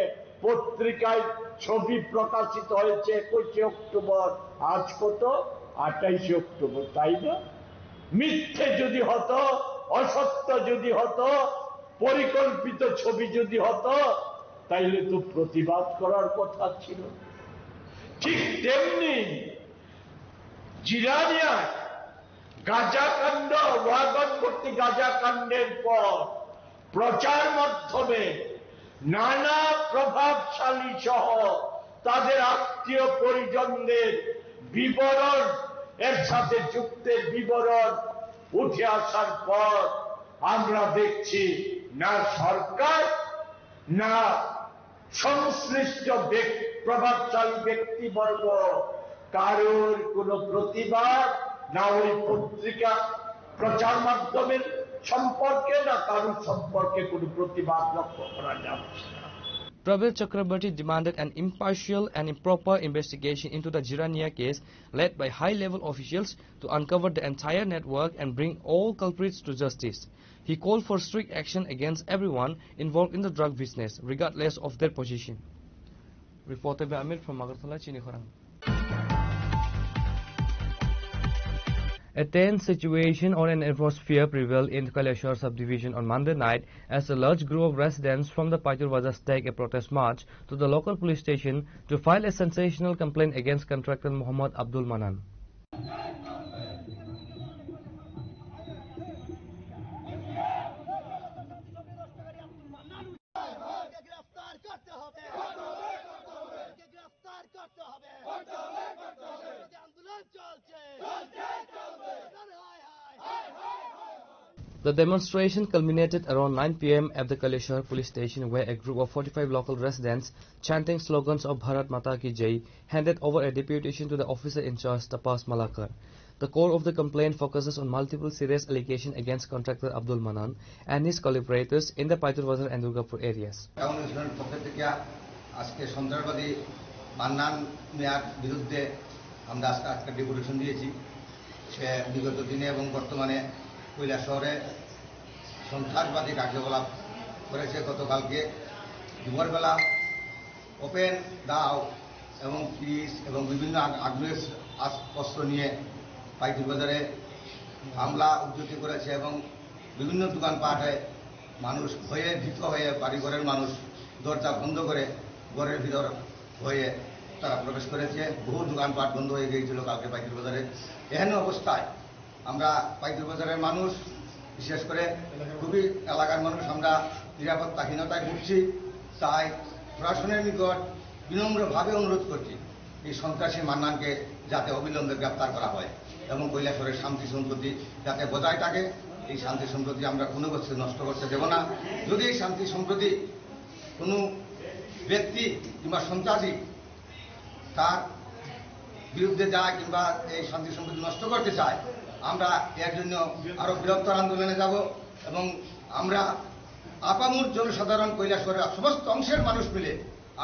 পত্রিকায় ছবি প্রকাশিত হয়েছে 21শে অক্টোবর, আজ কত? 28শে অক্টোবর, তাই না? মিথ্যে যদি হতো, অসত্য যদি হতো, পরিকল্পিত ছবি যদি হতো, তাইলে তো প্রতিবাদ করার কথা ছিল। ঠিক তেমনি জিরানিয়ায় গাঁজাকাণ্ড, ওয়াগন ভর্তি গাঁজাকাণ্ডের পর প্রচার মাধ্যমে নানা প্রভাবশালী সহ তাদের আত্মীয় পরিজনদের বিবরণ, এর সাথে যুক্তের বিবরণ উঠে আসার পর আমরা দেখছি না সরকার, না সংশ্লিষ্ট প্রভাবশালী ব্যক্তিবর্গ কারোর কোনো প্রতিবাদ, না ওই পত্রিকা প্রচার মাধ্যমের সম্পর্কে, না কারোর সম্পর্কে কোনো প্রতিবাদ লক্ষ্য করা যাচ্ছে না। Prabir Chakrabarti demanded an impartial and improper investigation into the Jirania case led by high-level officials to uncover the entire network and bring all culprits to justice. He called for strict action against everyone involved in the drug business, regardless of their position. Reported by Amir from Agartala, Chinikhorang. A tense situation or an atmosphere prevailed in Kaleshwar subdivision on Monday night as a large group of residents from the Paitur Bazar staged a protest march to the local police station to file a sensational complaint against contractor Muhammad Abdul Manan. The demonstration culminated around 9 p.m. at the Kaleshwar police station, where a group of 45 local residents, chanting slogans of Bharat Mata Ki Jai, handed over a deputation to the officer in charge, Tapas Malakar. The core of the complaint focuses on multiple serious allegations against contractor Abdul Manan and his collaborators in the Paitur Bazar and Durgapur areas. কৈলাসহরে সন্ত্রাসবাদী কার্যকলাপ করেছে। গতকালকে দুপুরবেলা open দাও এবং police এবং বিভিন্ন আগ্নেয় অস্ত্র নিয়ে পাইতুর বাজারে হামলা উদ্যোগী করেছে এবং বিভিন্ন দোকানপাটে মানুষ ভয়ে ভীত হয়ে বাড়িঘরের মানুষ দরজা বন্ধ করে ঘরের ভিতর হয়ে তারা প্রবেশ করেছে। বহু দোকানপাট বন্ধ হয়ে গিয়েছিল কালকে পাইতুর বাজারে। এহেন অবস্থায় আমরা পাইতুর বাজারের মানুষ, বিশেষ করে খুবই এলাকার মানুষ, আমরা নিরাপত্তাহীনতায় ভুগছি। তাই প্রশাসনের নিকট বিনম্রভাবে অনুরোধ করছি এই সন্ত্রাসী মান্নানকে যাতে অবিলম্বে গ্রেপ্তার করা হয় এবং কৈলাসহরের শান্তি সম্প্রীতি যাতে বজায় থাকে। এই শান্তি সম্প্রীতি আমরা কোনো বছর নষ্ট করতে দেব না। যদি এই শান্তি সম্প্রীতি কোনো ব্যক্তি কিংবা সন্ত্রাসী তার বিরুদ্ধে যায় কিংবা এই শান্তি সম্প্রীতি নষ্ট করতে চায়, আমরা এর জন্য আরো বৃহত্তর আন্দোলনে যাব এবং আমরা আপামর জনসাধারণ কৈলাসহরের সমস্ত অংশের মানুষ মিলে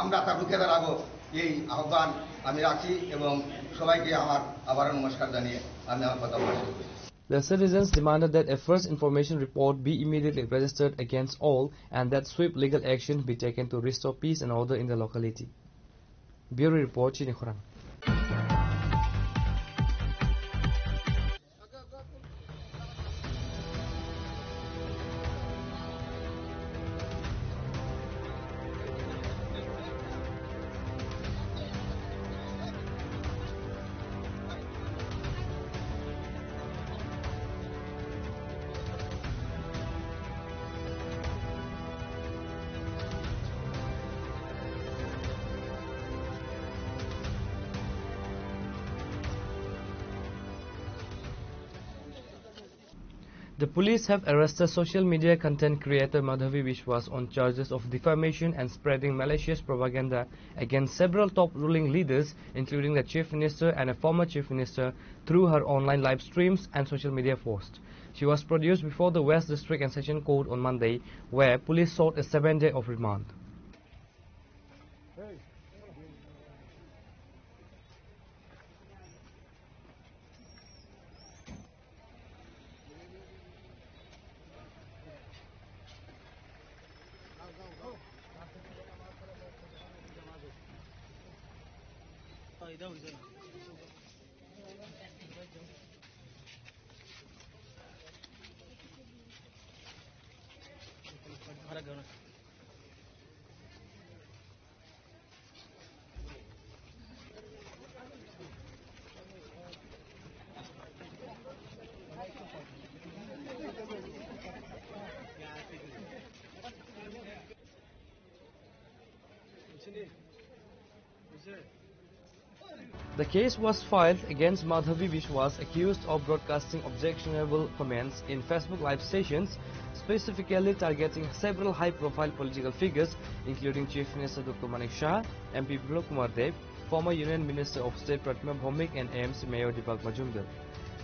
আমরা তা রুখে দাঁড়াবো। এই আহ্বান আমি রাখি এবং সবাইকে আমার আবারও নমস্কার জানিয়ে আমি আমার কথা বলছি। The citizens demanded that a first information report be immediately registered against all and that swift legal action be taken to restore peace and order in the locality. Bureau Report, Chinikhorang. The police have arrested social media content creator Madhavi Vishwas on charges of defamation and spreading malicious propaganda against several top ruling leaders, including the Chief Minister and a former Chief Minister, through her online live streams and social media posts. She was produced before the West District and Session Court on Monday, where police sought a 7-day of remand. The case was filed against Madhavi Vishwas, accused of broadcasting objectionable comments in Facebook live sessions, specifically targeting several high-profile political figures, including Chief Minister Dr. Manik Shah, MP Biplab Kumar Dev, former Union Minister of State Pratibha Bhaumik, and AMC Mayor Deepak Majumdar.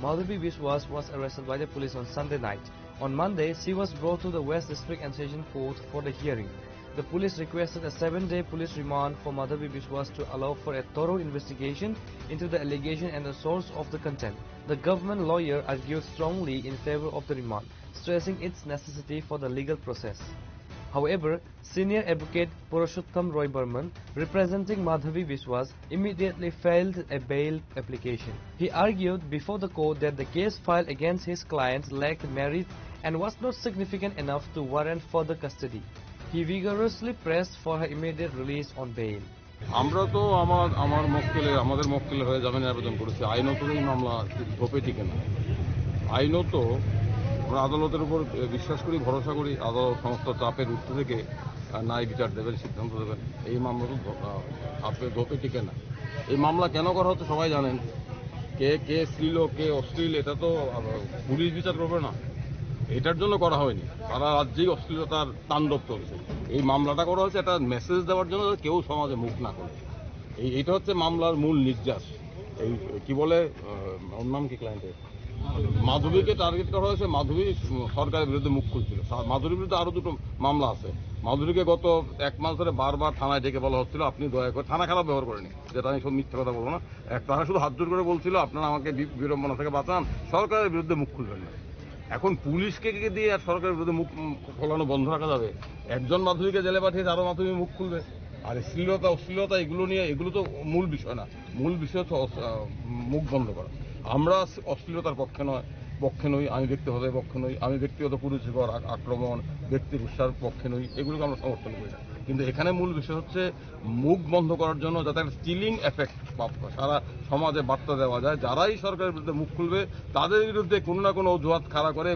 Madhavi Vishwas was arrested by the police on Sunday night. On Monday, she was brought to the West District and Session Court for the hearing. The police requested a 7-day police remand for Madhavi Vishwas to allow for a thorough investigation into the allegation and the source of the content. The government lawyer argued strongly in favor of the remand, stressing its necessity for the legal process. However, senior advocate Purushottam Roy Burman, representing Madhavi Biswas, immediately filed a bail application. He argued before the court that the case filed against his clients lacked merit and was not significant enough to warrant further custody. He vigorously pressed for her immediate release on bail. আমরা তো আমাদের মক্কেলের হয়ে জামিনের আবেদন করেছি। আইনত এই মামলা ধোপে টিকে না। আইনত আমরা আদালতের উপর বিশ্বাস করি, ভরসা করি, আদালত সমস্ত চাপের ঊর্ধ্বে থেকে ন্যায় বিচার দেবেন, সিদ্ধান্ত দেবেন। এই মামলা তো ধোপে টিকে না। এই মামলা কেন করা হচ্ছে সবাই জানেন। কে শ্লীল কে অশ্লীল এটা তো পুলিশ বিচার করবে না, এটার জন্য করা হয়নি। সারা রাজ্যেই অশ্লীলতার তাণ্ডব চলছে। এই মামলাটা করা হচ্ছে একটা মেসেজ দেওয়ার জন্য কেউ সমাজে মুখ না করে। এইটা হচ্ছে মামলার মূল নির্যাস। এই কি বলে ওর নাম কি ক্লায়েন্টের, মাধবীকে টার্গেট করা হয়েছে। মাধবী সরকারের বিরুদ্ধে মুখ খুলছিল। মাধুরীর বিরুদ্ধে আরো দুটো মামলা আছে। মাধুরীকে গত 1 মাস ধরে বারবার থানায় ডেকে বলা হচ্ছিল আপনি দয়া করে, থানা খারাপ ব্যবহার করেনি, যেটা আমি সব মিথ্যা কথা বলবো না, তারা শুধু হাত জোর করে বলছিল আপনারা আমাকে বিড়ম্বনা থেকে বাঁচান, সরকারের বিরুদ্ধে মুখ খুলবেন না। এখন পুলিশকে দিয়ে আর সরকারের বিরুদ্ধে মুখ খোলানো বন্ধ রাখা যাবে? একজন মাধবীকে জেলে পাঠিয়ে আরো মাধবী মুখ খুলবে? আর অশ্লীলতা এগুলো নিয়ে, এগুলো তো মূল বিষয় না। মূল বিষয় হচ্ছে মুখ বন্ধ করা। আমরা অশ্লীলতার পক্ষে নই, আমি ব্যক্তিগত পক্ষে নই, আমি ব্যক্তিগত কুরুচিকর আক্রমণ, ব্যক্তি উৎসার পক্ষে নই, এগুলোকে আমরা সমর্থন করি না। কিন্তু এখানে মূল বিষয় হচ্ছে মুখ বন্ধ করার জন্য যাতে একটা স্টিলিং এফেক্ট সারা সমাজে বার্তা দেওয়া যায়। যারাই সরকারের বিরুদ্ধে মুখ খুলবে তাদের বিরুদ্ধে কোনো না কোনো অজুহাত খাড়া করে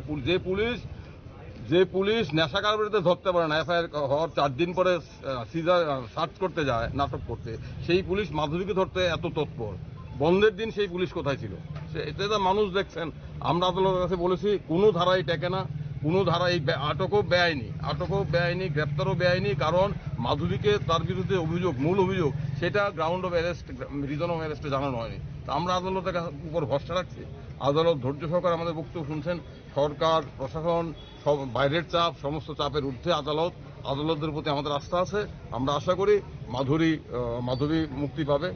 যে পুলিশ নেশাকার বিরুদ্ধে ধরতে পারে না, এফআইআর হওয়ার 4 দিন পরে সার্চ করতে যায়, নাটক করতে, সেই পুলিশ মাধুরীকে ধরতে এত তৎপর। বন্ধের দিন সেই পুলিশ কোথায় ছিল? এটা মানুষ দেখছেন। আমরা আদালতের কাছে বলেছি কোনো ধারাই টেকে না, কোনো ধারা, এই আটকও বেআইনি, গ্রেপ্তারও বেআইনি। কারণ মাধুরীকে তার বিরুদ্ধে মূল অভিযোগ সেটা ground of arrest, reason of অ্যারেস্টে জানানো হয়নি। তা আমরা আদালতের উপর ভরসা রাখছি। আদালত ধৈর্য সহকারে আমাদের বক্তব্য শুনছেন। সরকার, প্রশাসন, সব বাইরের চাপ, সমস্ত চাপের ঊর্ধ্বে আদালতের প্রতি আমাদের আস্থা আছে। আমরা আশা করি মাধবী মুক্তি পাবে,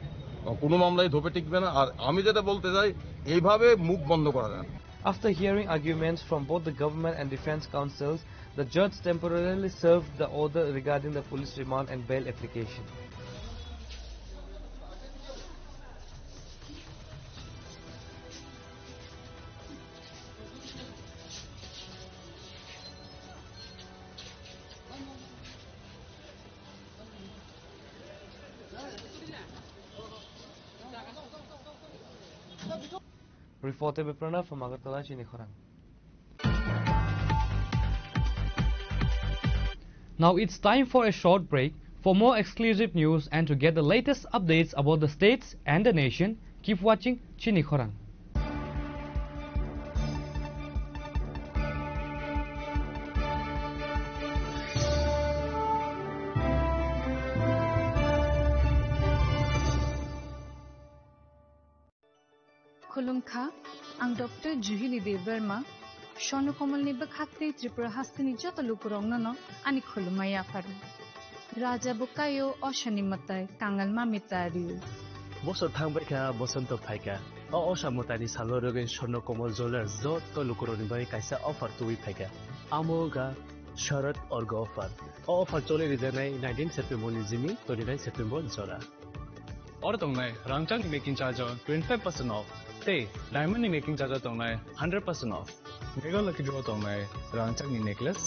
কোনো মামলাই ধোপে টিকবে না। আর আমি যেটা বলতে চাই, এইভাবে মুখ বন্ধ করা যায় না। After hearing arguments from both the government and defense counsels, the judge temporarily served the order regarding the police remand and bail application. Reported by Pranav from Agartala, Chinikhorang. Now it's time for a short break. For more exclusive news and to get the latest updates about the states and the nation, keep watching Chinikhorang. खुलुमखा आं doctor जुहिली Debbarma स्वर्णकमलनि बखाते Tripura हास्तिनि जत लुकुरंगनो आनि खुलुमाया फारु राजा Bukayo अशनिमताय कांगालमा मितारिउ बसर थांबायखा बसंत फायका असामतानि सालरगेन स्वर्णकमल jeweller जत लुकुरनि bye कायसा अफार तुइ फायका आमोगा शरद अर्ग अफार चले रिजानाय 19 September Jimmy 29 September जरा और तंगनाय रांगचांग मेकिंग चार्ज 25% ऑफ ते डायमंड मेकिंग चार्ज तंगनाय 100% ऑफ मेगा लकी ड्रॉ तंगनाय रांगचांग नेकलेस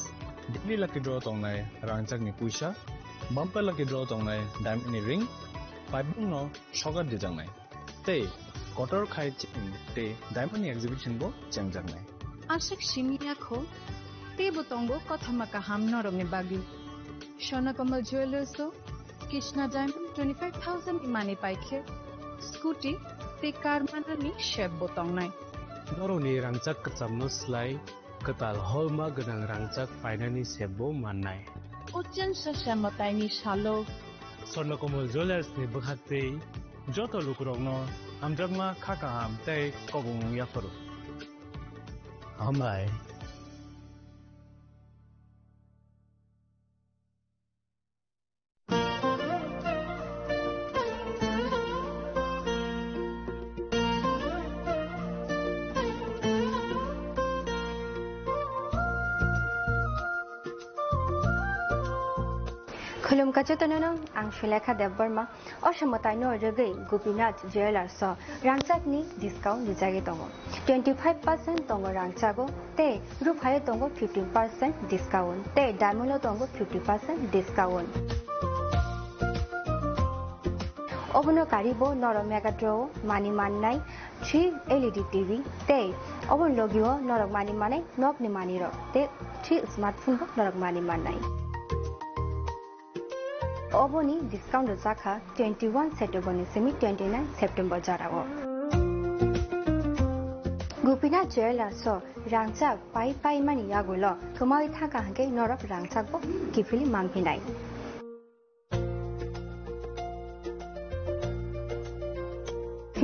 डिग्री लकी ड्रॉ तंगनाय रांगचांग पुइसा बम्पर लकी ड्रॉ तंगनाय डायमंड रिंग पाइबुंग नो शगर दिजांगनाय ते कटर खाय ते डायमंड एग्जिबिशन बो चंगजांगनाय आशक शिमियाखो ते बतंगो कथामाका हामनरंगनि बागि स्वर्णकमल ज्वेलर्स कृष्णा डायमंड 25,000 इमानी पाइखे स्कूटी ते कार मानानि शेप बतंगनाय नरनि रांचाक कचामनो स्लाय कताल हलमा गोनां रांचाक फाइनानि सेबबो माननाय उज्जैन ससामतायनि सालो स्वर्णकमल ज्वेलर्स नि बखाते जत लुकुरंगनो हामजागमा खाकाहाम तै कबुं याफरो हामबाय खुलुमका चतननो आं सुलेखा देबबर्मा असमताइनो रगै गोपीनाथ ज्वेलर्स रांचाकनि डिस्काउंट रिजागे दंगो 25% दंगो रांचागो ते रुफाय दंगो 15% डिस्काउंट ते डायमंडो दंगो 50% डिस्काउंट ओबनो कारिबो नरो मेगाड्रो मानि माननाय 3 LED TV ते ओबन लोगियो नरक मानि माने नकनि मानि र ते 3 स्मार्टफोन बो नरक मानि माननाय ओबोनी डिस्काउंट जाखा 21 सेप्टेम्बर सेमी 29 सेप्टेम्बर जाराओ गोपीनाथ ज्वेलर्स रांचा पाई मानि यागुलो थुमाई थाका हंके नरक रांचाबो किफिली मांगफिनाय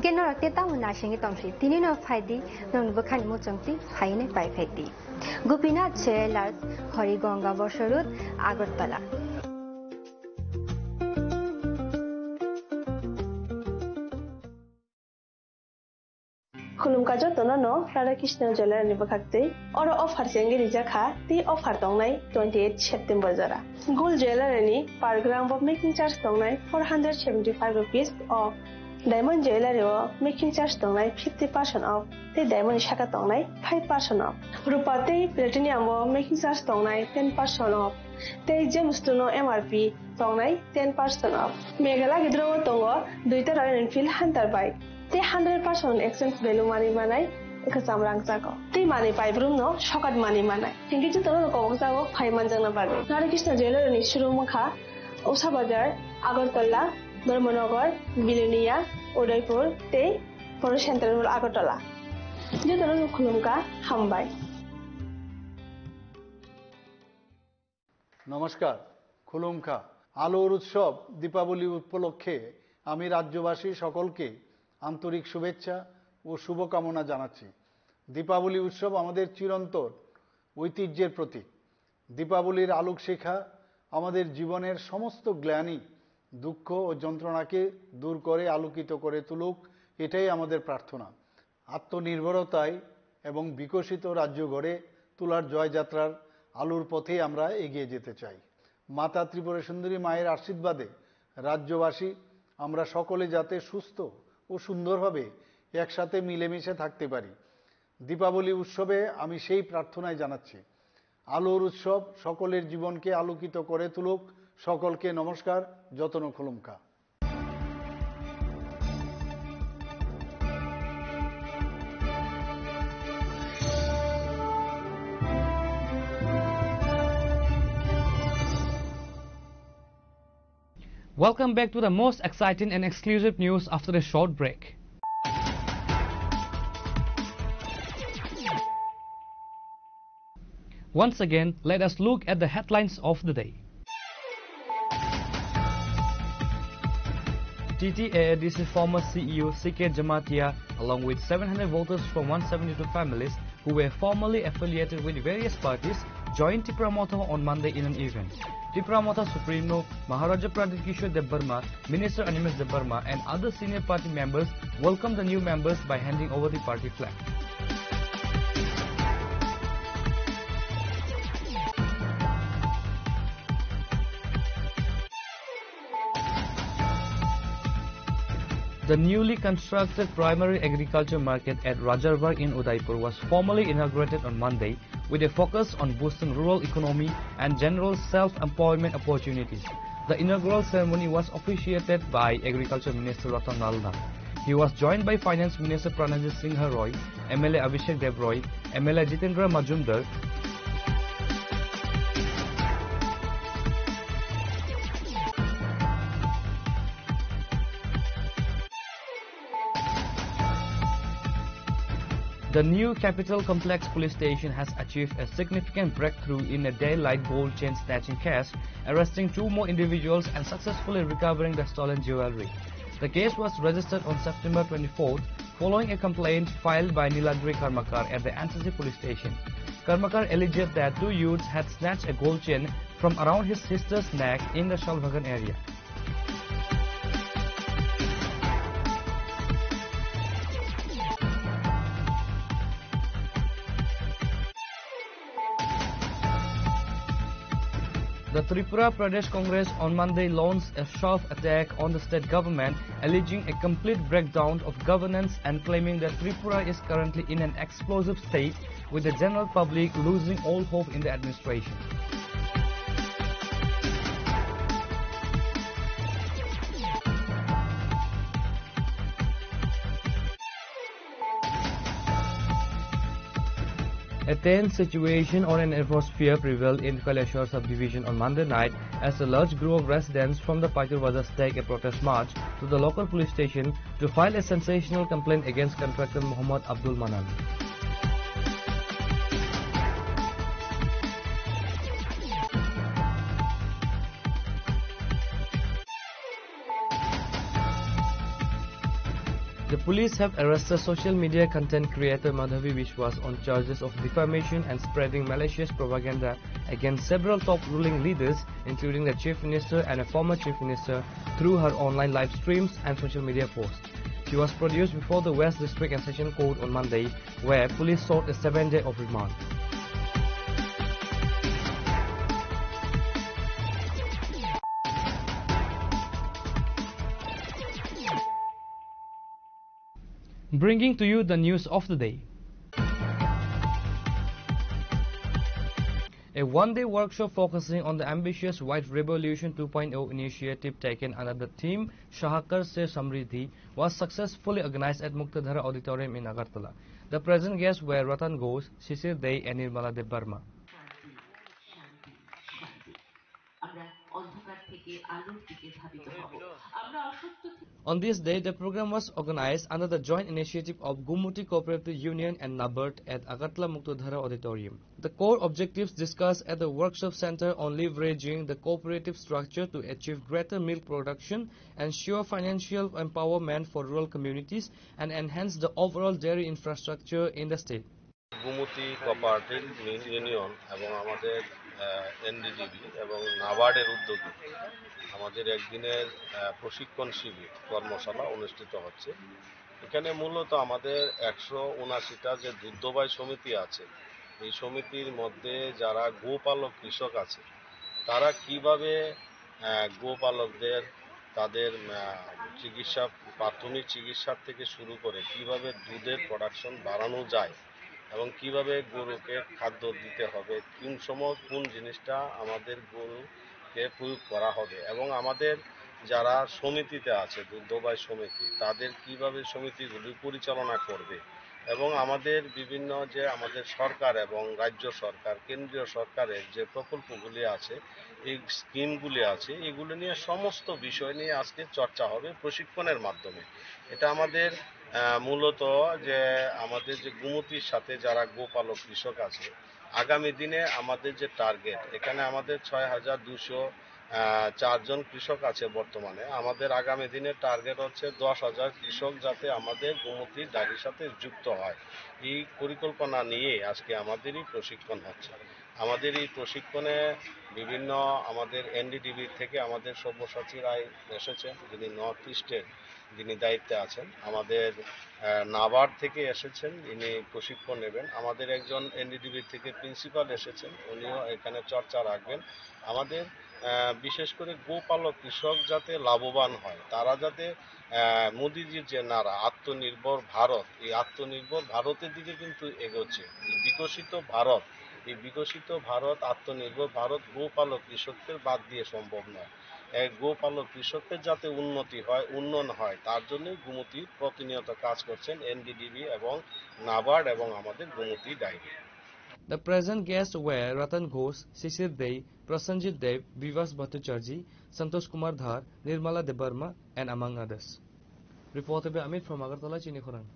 के नरक तेता उनाशिंगे तंसी तिनिनो फाइदी ननबखानि मोचंती फाइने पाइफाइदी गोपीनाथ ज्वेलर्स हरिगंगा बसरुत आगरतला खुलुमका जतननो राधाकृष्ण ज्वेलरनि बखाक्ते अरो अफार सेंगे रिजाखा ती अफार दंनाय 28 सेप्टेम्बर जरा गोल्ड ज्वेलरनि per gram of making charge दंनाय 475 rupees off diamond jewellery making charge दंनाय 50% ऑफ ते डायमंड शाखा दंनाय 5% ऑफ रुपा ते प्लेटिनियम मेकिंग चार्ज दंनाय 10% ऑफ ते जेमस्टोनो एमआरपी दंनाय 10% ऑफ मेघाला गिद्रो दंगो दुइता रॉयल एनफील्ड हंटर बाइक ते 100% एक्सचेंज वैल्यू मानि मानाय एकसाम रांचाको ते मानि पाइब्रुम नो शकात मानि मानाय थेंकि जतनो कमजागो फाइमान जंना बागे राधाकृष्ण ज्वेलरनि शुरुमुखा उषा बाजार आगरतला धर्मनगर बिलुनिया उदयपुर ते फॉर सेंट्रल आगरतला जतनो खुलुमका हामबाय नमस्कार खुलुमका आलोर उत्सव दीपावली उपलक्षे आमी राज्यवासी सकलके आंतरिक शुभेच्छा और शुभकामना जानाচ্ছি दीपावली उत्सव आमादेर चिरंतन ऐतिह्येर प्रतीक दीपावलिर आलोक शिखा आमादेर जीवनेर समस्त ग्लानि दुःख और যন্ত্রণাকে दूर करे आलोकित करे तुलुक एटाई आमादेर प्रार्थना आत्मनिर्भरताय एवं विकसित राज्य गड़े তোলার জয়যাত্রার आलोर पथे आमरा एगिয়ে যেতে চাই माता त्रिपुरा सुंदरी माয়ের आशीर्वादे राज्यवासी आमरा सकले जाते सुस्थ और सुंदरभावे एकसाथे मिलेमिशे थाकते पारी दीपावली उत्सवे आमी सेई प्रार्थनाय जानाচ্ছি आलोर उत्सव सकलेर जीवनके आलोकित करे तुलुक सकलके नमस्कार যতন খুলুমকা Welcome back to the most exciting and exclusive news after a short break. Once again, let us look at the headlines of the day. TTAADC former CEO CK Jamatia, along with 700 voters from 172 families who were formerly affiliated with various parties, joined Tripura Motha on Monday in an event. Tripura Motha Supremo Maharaja Pradip Kishore Debbarma, Minister Animesh Debbarma and other senior party members welcomed the new members by handing over the party flag. The newly constructed primary agriculture market at Rajarbar in Udaipur was formally inaugurated on Monday with a focus on boosting rural economy and general self-employment opportunities. The inaugural ceremony was officiated by Agriculture Minister Ratan Lal Nath. He was joined by Finance Minister Pranajit Singh Roy, MLA Abhishek Dev Roy, MLA Jitendra Majumdar, The new Capital Complex police station has achieved a significant breakthrough in a daylight gold chain snatching case, arresting 2 more individuals and successfully recovering the stolen jewelry. The case was registered on September 24th following a complaint filed by Niladri Karmakar at the NCC police station. Karmakar alleged that 2 youths had snatched a gold chain from around his sister's neck in the Shalbhagan area. The Tripura Pradesh Congress on Monday launched a sharp attack on the state government, alleging a complete breakdown of governance and claiming that Tripura is currently in an explosive state, with the general public losing all hope in the administration. A tense situation on an atmosphere prevailed in Kaleshwar subdivision on Monday night as a large group of residents from the Paitur Bazar staged a protest march to the local police station to file a sensational complaint against contractor Muhammad Abdul Manan. The police have arrested social media content creator Madhavi Vishwas on charges of defamation and spreading malicious propaganda against several top ruling leaders, including the Chief Minister and a former Chief Minister, through her online live streams and social media posts. She was produced before the West District and Session Court on Monday, where police sought a 7-day of remand. Bringing to you the news of the day. A one-day workshop focusing on the ambitious White Revolution 2.0 initiative taken under the theme Shahakar Se Samriddhi was successfully organized at Muktadhara Auditorium in Agartala. The present guests were Ratan Ghosh, Shishir Dey and Nirmala Debbarma. On this day, the program was organized under the joint initiative of Gumuti Cooperative Union and NABARD at Agartala Muktadhara Auditorium. The core objectives discussed at the workshop center on leveraging the cooperative structure to achieve greater milk production, ensure financial empowerment for rural communities, and enhance the overall dairy infrastructure in the state. Gumti cooperative union এবং আমাদের NDDB এবং নাবার্ডের উদ্যোগে আমাদের একদিনের প্রশিক্ষণ শিবির কর্মশালা অনুষ্ঠিত হচ্ছে। এখানে মূলত আমাদের 179টা যে দুগ্ধবাই সমিতি আছে, এই সমিতির মধ্যে যারা গোপালক কৃষক আছে, তারা কিভাবে গোপালকদের তাদের চিকিৎসা, প্রাথমিক চিকিৎসার থেকে শুরু করে কিভাবে দুধের প্রোডাকশন বাড়ানো যায় এবং কিভাবে গরুকে খাদ্য দিতে হবে, কোন সময় কোন জিনিসটা আমাদের গরুকে প্রয়োগ করা হবে এবং আমাদের যারা সমিতিতে আছে দুগ্ধবাই সমিতি, তাদের কিভাবে সমিতিগুলি পরিচালনা করবে এবং আমাদের বিভিন্ন যে আমাদের সরকার এবং রাজ্য সরকার, কেন্দ্রীয় সরকারের যে প্রকল্পগুলি আছে, এই স্কিমগুলি আছে, এগুলো নিয়ে সমস্ত বিষয় নিয়ে আজকে চর্চা হবে প্রশিক্ষণের মাধ্যমে। এটা আমাদের মূলত যে আমাদের যে গুমতির সাথে যারা গোপালক কৃষক আছে, আগামী দিনে আমাদের যে টার্গেট, এখানে আমাদের 6204 জন কৃষক আছে বর্তমানে। আমাদের আগামী দিনের টার্গেট হচ্ছে 10,000 কৃষক যাতে আমাদের গুমতির ডায়েরির সাথে যুক্ত হয়। এই পরিকল্পনা নিয়ে আজকে আমাদেরই প্রশিক্ষণ হচ্ছে। আমাদের এই প্রশিক্ষণে বিভিন্ন আমাদের এনডিডিবি থেকে আমাদের সব্যসাচী রায় এসেছেন, যিনি নর্থ ইস্টের যিনি দায়িত্বে আছেন, আমাদের নাবার্ড থেকে এসেছেন, ইনি প্রশিক্ষণ নেবেন, আমাদের একজন এনডিডিবি থেকে প্রিন্সিপাল এসেছেন, উনিও এখানে চর্চা রাখবেন। আমাদের বিশেষ করে গোপালক কৃষক যাতে লাভবান হয়, তারা যাতে মোদিজির যে নারা আত্মনির্ভর ভারত, এই আত্মনির্ভর ভারতের দিকে কিন্তু এগোচ্ছে। বিকশিত ভারত, এই বিকশিত ভারত, আত্মনির্ভর ভারত গোপালক কৃষকদের বাদ দিয়ে সম্ভব নয়। গোপালক কৃষকের যাতে উন্নতি হয়, উন্নয়ন হয়, তার জন্যই গুমতি প্রতিনিয়ত কাজ করছেন এনডিডিবি এবং নাবার্ড এবং আমাদের Gumti dairy. The present guests were Ratan Ghosh, Shishir Dey, Prasanjit Dev, Vivas Bhattacharjee, Santosh Kumar Dhar, Nirmala Debbarma, and among others. Reported by Amit from Agartala, Chinikhorang.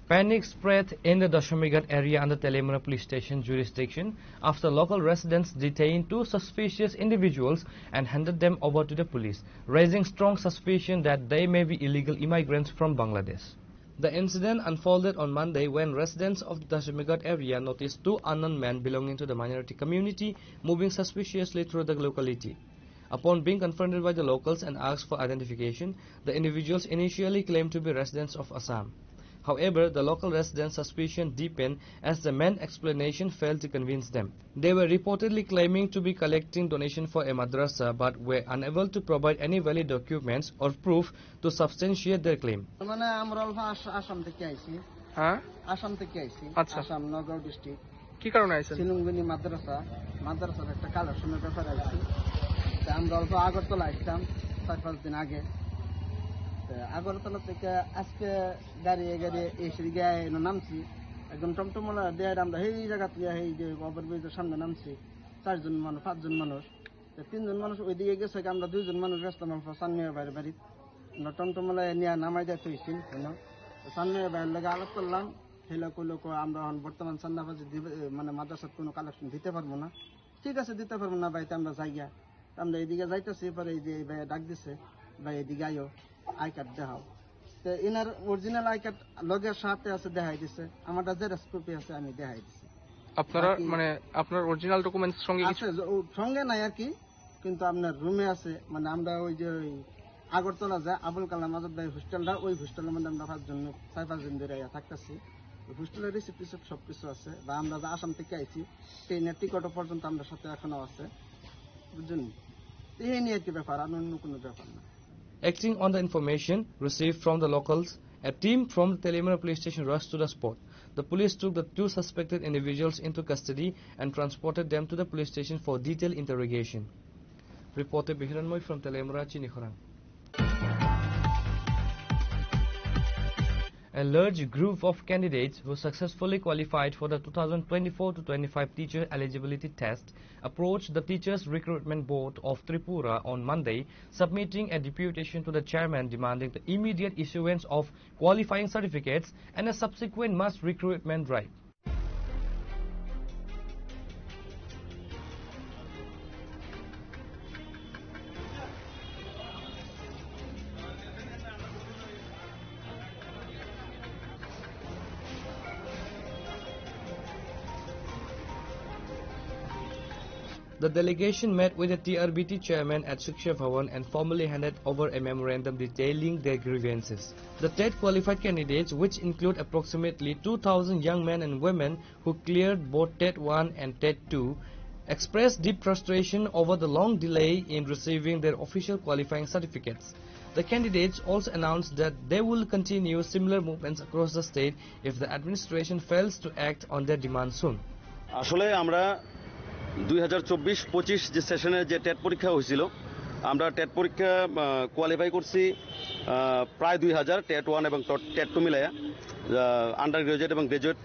Panic spread in the Dashamigarh area under Telemara police station jurisdiction after local residents detained 2 suspicious individuals and handed them over to the police, raising strong suspicion that they may be illegal immigrants from Bangladesh. The incident unfolded on Monday when residents of the Dashamigarh area noticed 2 unknown men belonging to the minority community moving suspiciously through the locality. Upon being confronted by the locals and asked for identification, the individuals initially claimed to be residents of Assam. However, the local residents' suspicion deepened as the men's explanation failed to convince them. They were reportedly claiming to be collecting donation for a madrasa but were unable to provide any valid documents or proof to substantiate their claim. মানে আমরা আসাম থেকে আইছি। হ্যাঁ, আসাম থেকে আইছি। আচ্ছা। Assam Nagaon district. কি কারণে আইছেন? শিলংবিনী মাদ্রাসার একটা কালেকশনের ব্যাপারে আইছি। আমরা অল্প আগরতলা আসতাম 4-5 দিন আগে। আগরতলা থেকে আজকে গাড়ি এসে গিয়ে নামছি, একদম টমটমলা দিয়ে আমরা এই জায়গা থেকে এই যে ওভারব্রিজের সামনে নামছি। 5 জন মানুষ 3 জন মানুষ ওইদিকে গেছে, আমরা 2 জন মানুষ গেছিলাম সানমিয়া বাইরে বাড়ি। আমরা টমটমলা নিয়ে নামাই দিয়ে তৈছি, সানমিয়া বাইরের লাগে আলাপ করলাম। হেলা কইলো আমরা বর্তমান চান্দাবাজি মানে মাদ্রাসার কোনো কালেকশন দিতে পারবো না। ঠিক আছে, দিতে পারবো না ভাই, আমরা যাই গিয়া। আমরা এদিকে যাইতেছি, পরে এই যে ভাই ডাক দিছে, ভাই এদিকে আইও, আই কার্ড দেখাও। তো এনার অরিজিনাল আই কার্ড লগের সাথে আছে, দেখাই দিছে। আমারটা জেরক্স কপি আছে, আমি দেখাই দিছি। আপনারা মানে আপনার অরিজিনাল ডকুমেন্টস সঙ্গে আছে? সঙ্গে নাই আর কি, কিন্তু আপনার রুমে আছে। মানে আমরা ওই যে আগরতলা যায় আবুল কালাম আজাদ ভাই হোস্টেলটা, ওই হোস্টেলের মধ্যে আমরা 4-5 জন ধরে থাকতেছি। হোস্টেলের রিসিপ্ট সবকিছু আছে। বা আমরা যে আসাম থেকে আইছি, ট্রেনের টিকিটও পর্যন্ত আমাদের সাথে এখনো আছে, বুঝছেন? এই নিয়ে কি ব্যাপার, আর অন্য কোনো ব্যাপার না। Acting on the information received from the locals, a team from the Telemera police station rushed to the spot. The police took the 2 suspected individuals into custody and transported them to the police station for detailed interrogation. Reporter Bihiranmoy from Telemera, Chinikhorang. A large group of candidates who successfully qualified for the 2024-25 teacher eligibility test approached the Teachers Recruitment Board of Tripura on Monday, submitting a deputation to the chairman demanding the immediate issuance of qualifying certificates and a subsequent mass recruitment drive. The delegation met with the TRBT chairman at Shiksha Bhavan and formally handed over a memorandum detailing their grievances. The TET qualified candidates, which include approximately 2,000 young men and women who cleared both TET 1 and TET 2, expressed deep frustration over the long delay in receiving their official qualifying certificates. The candidates also announced that they will continue similar movements across the state if the administration fails to act on their demands soon. আসলে আমরা 2024-25 যে সেশনের যে TET পরীক্ষা হয়েছিল, আমরা TET পরীক্ষা qualify করছি প্রায় 2000, টেট 1 এবং টেট 2 মিলাইয়া আন্ডার গ্রাজুয়েট এবং গ্রাজুয়েট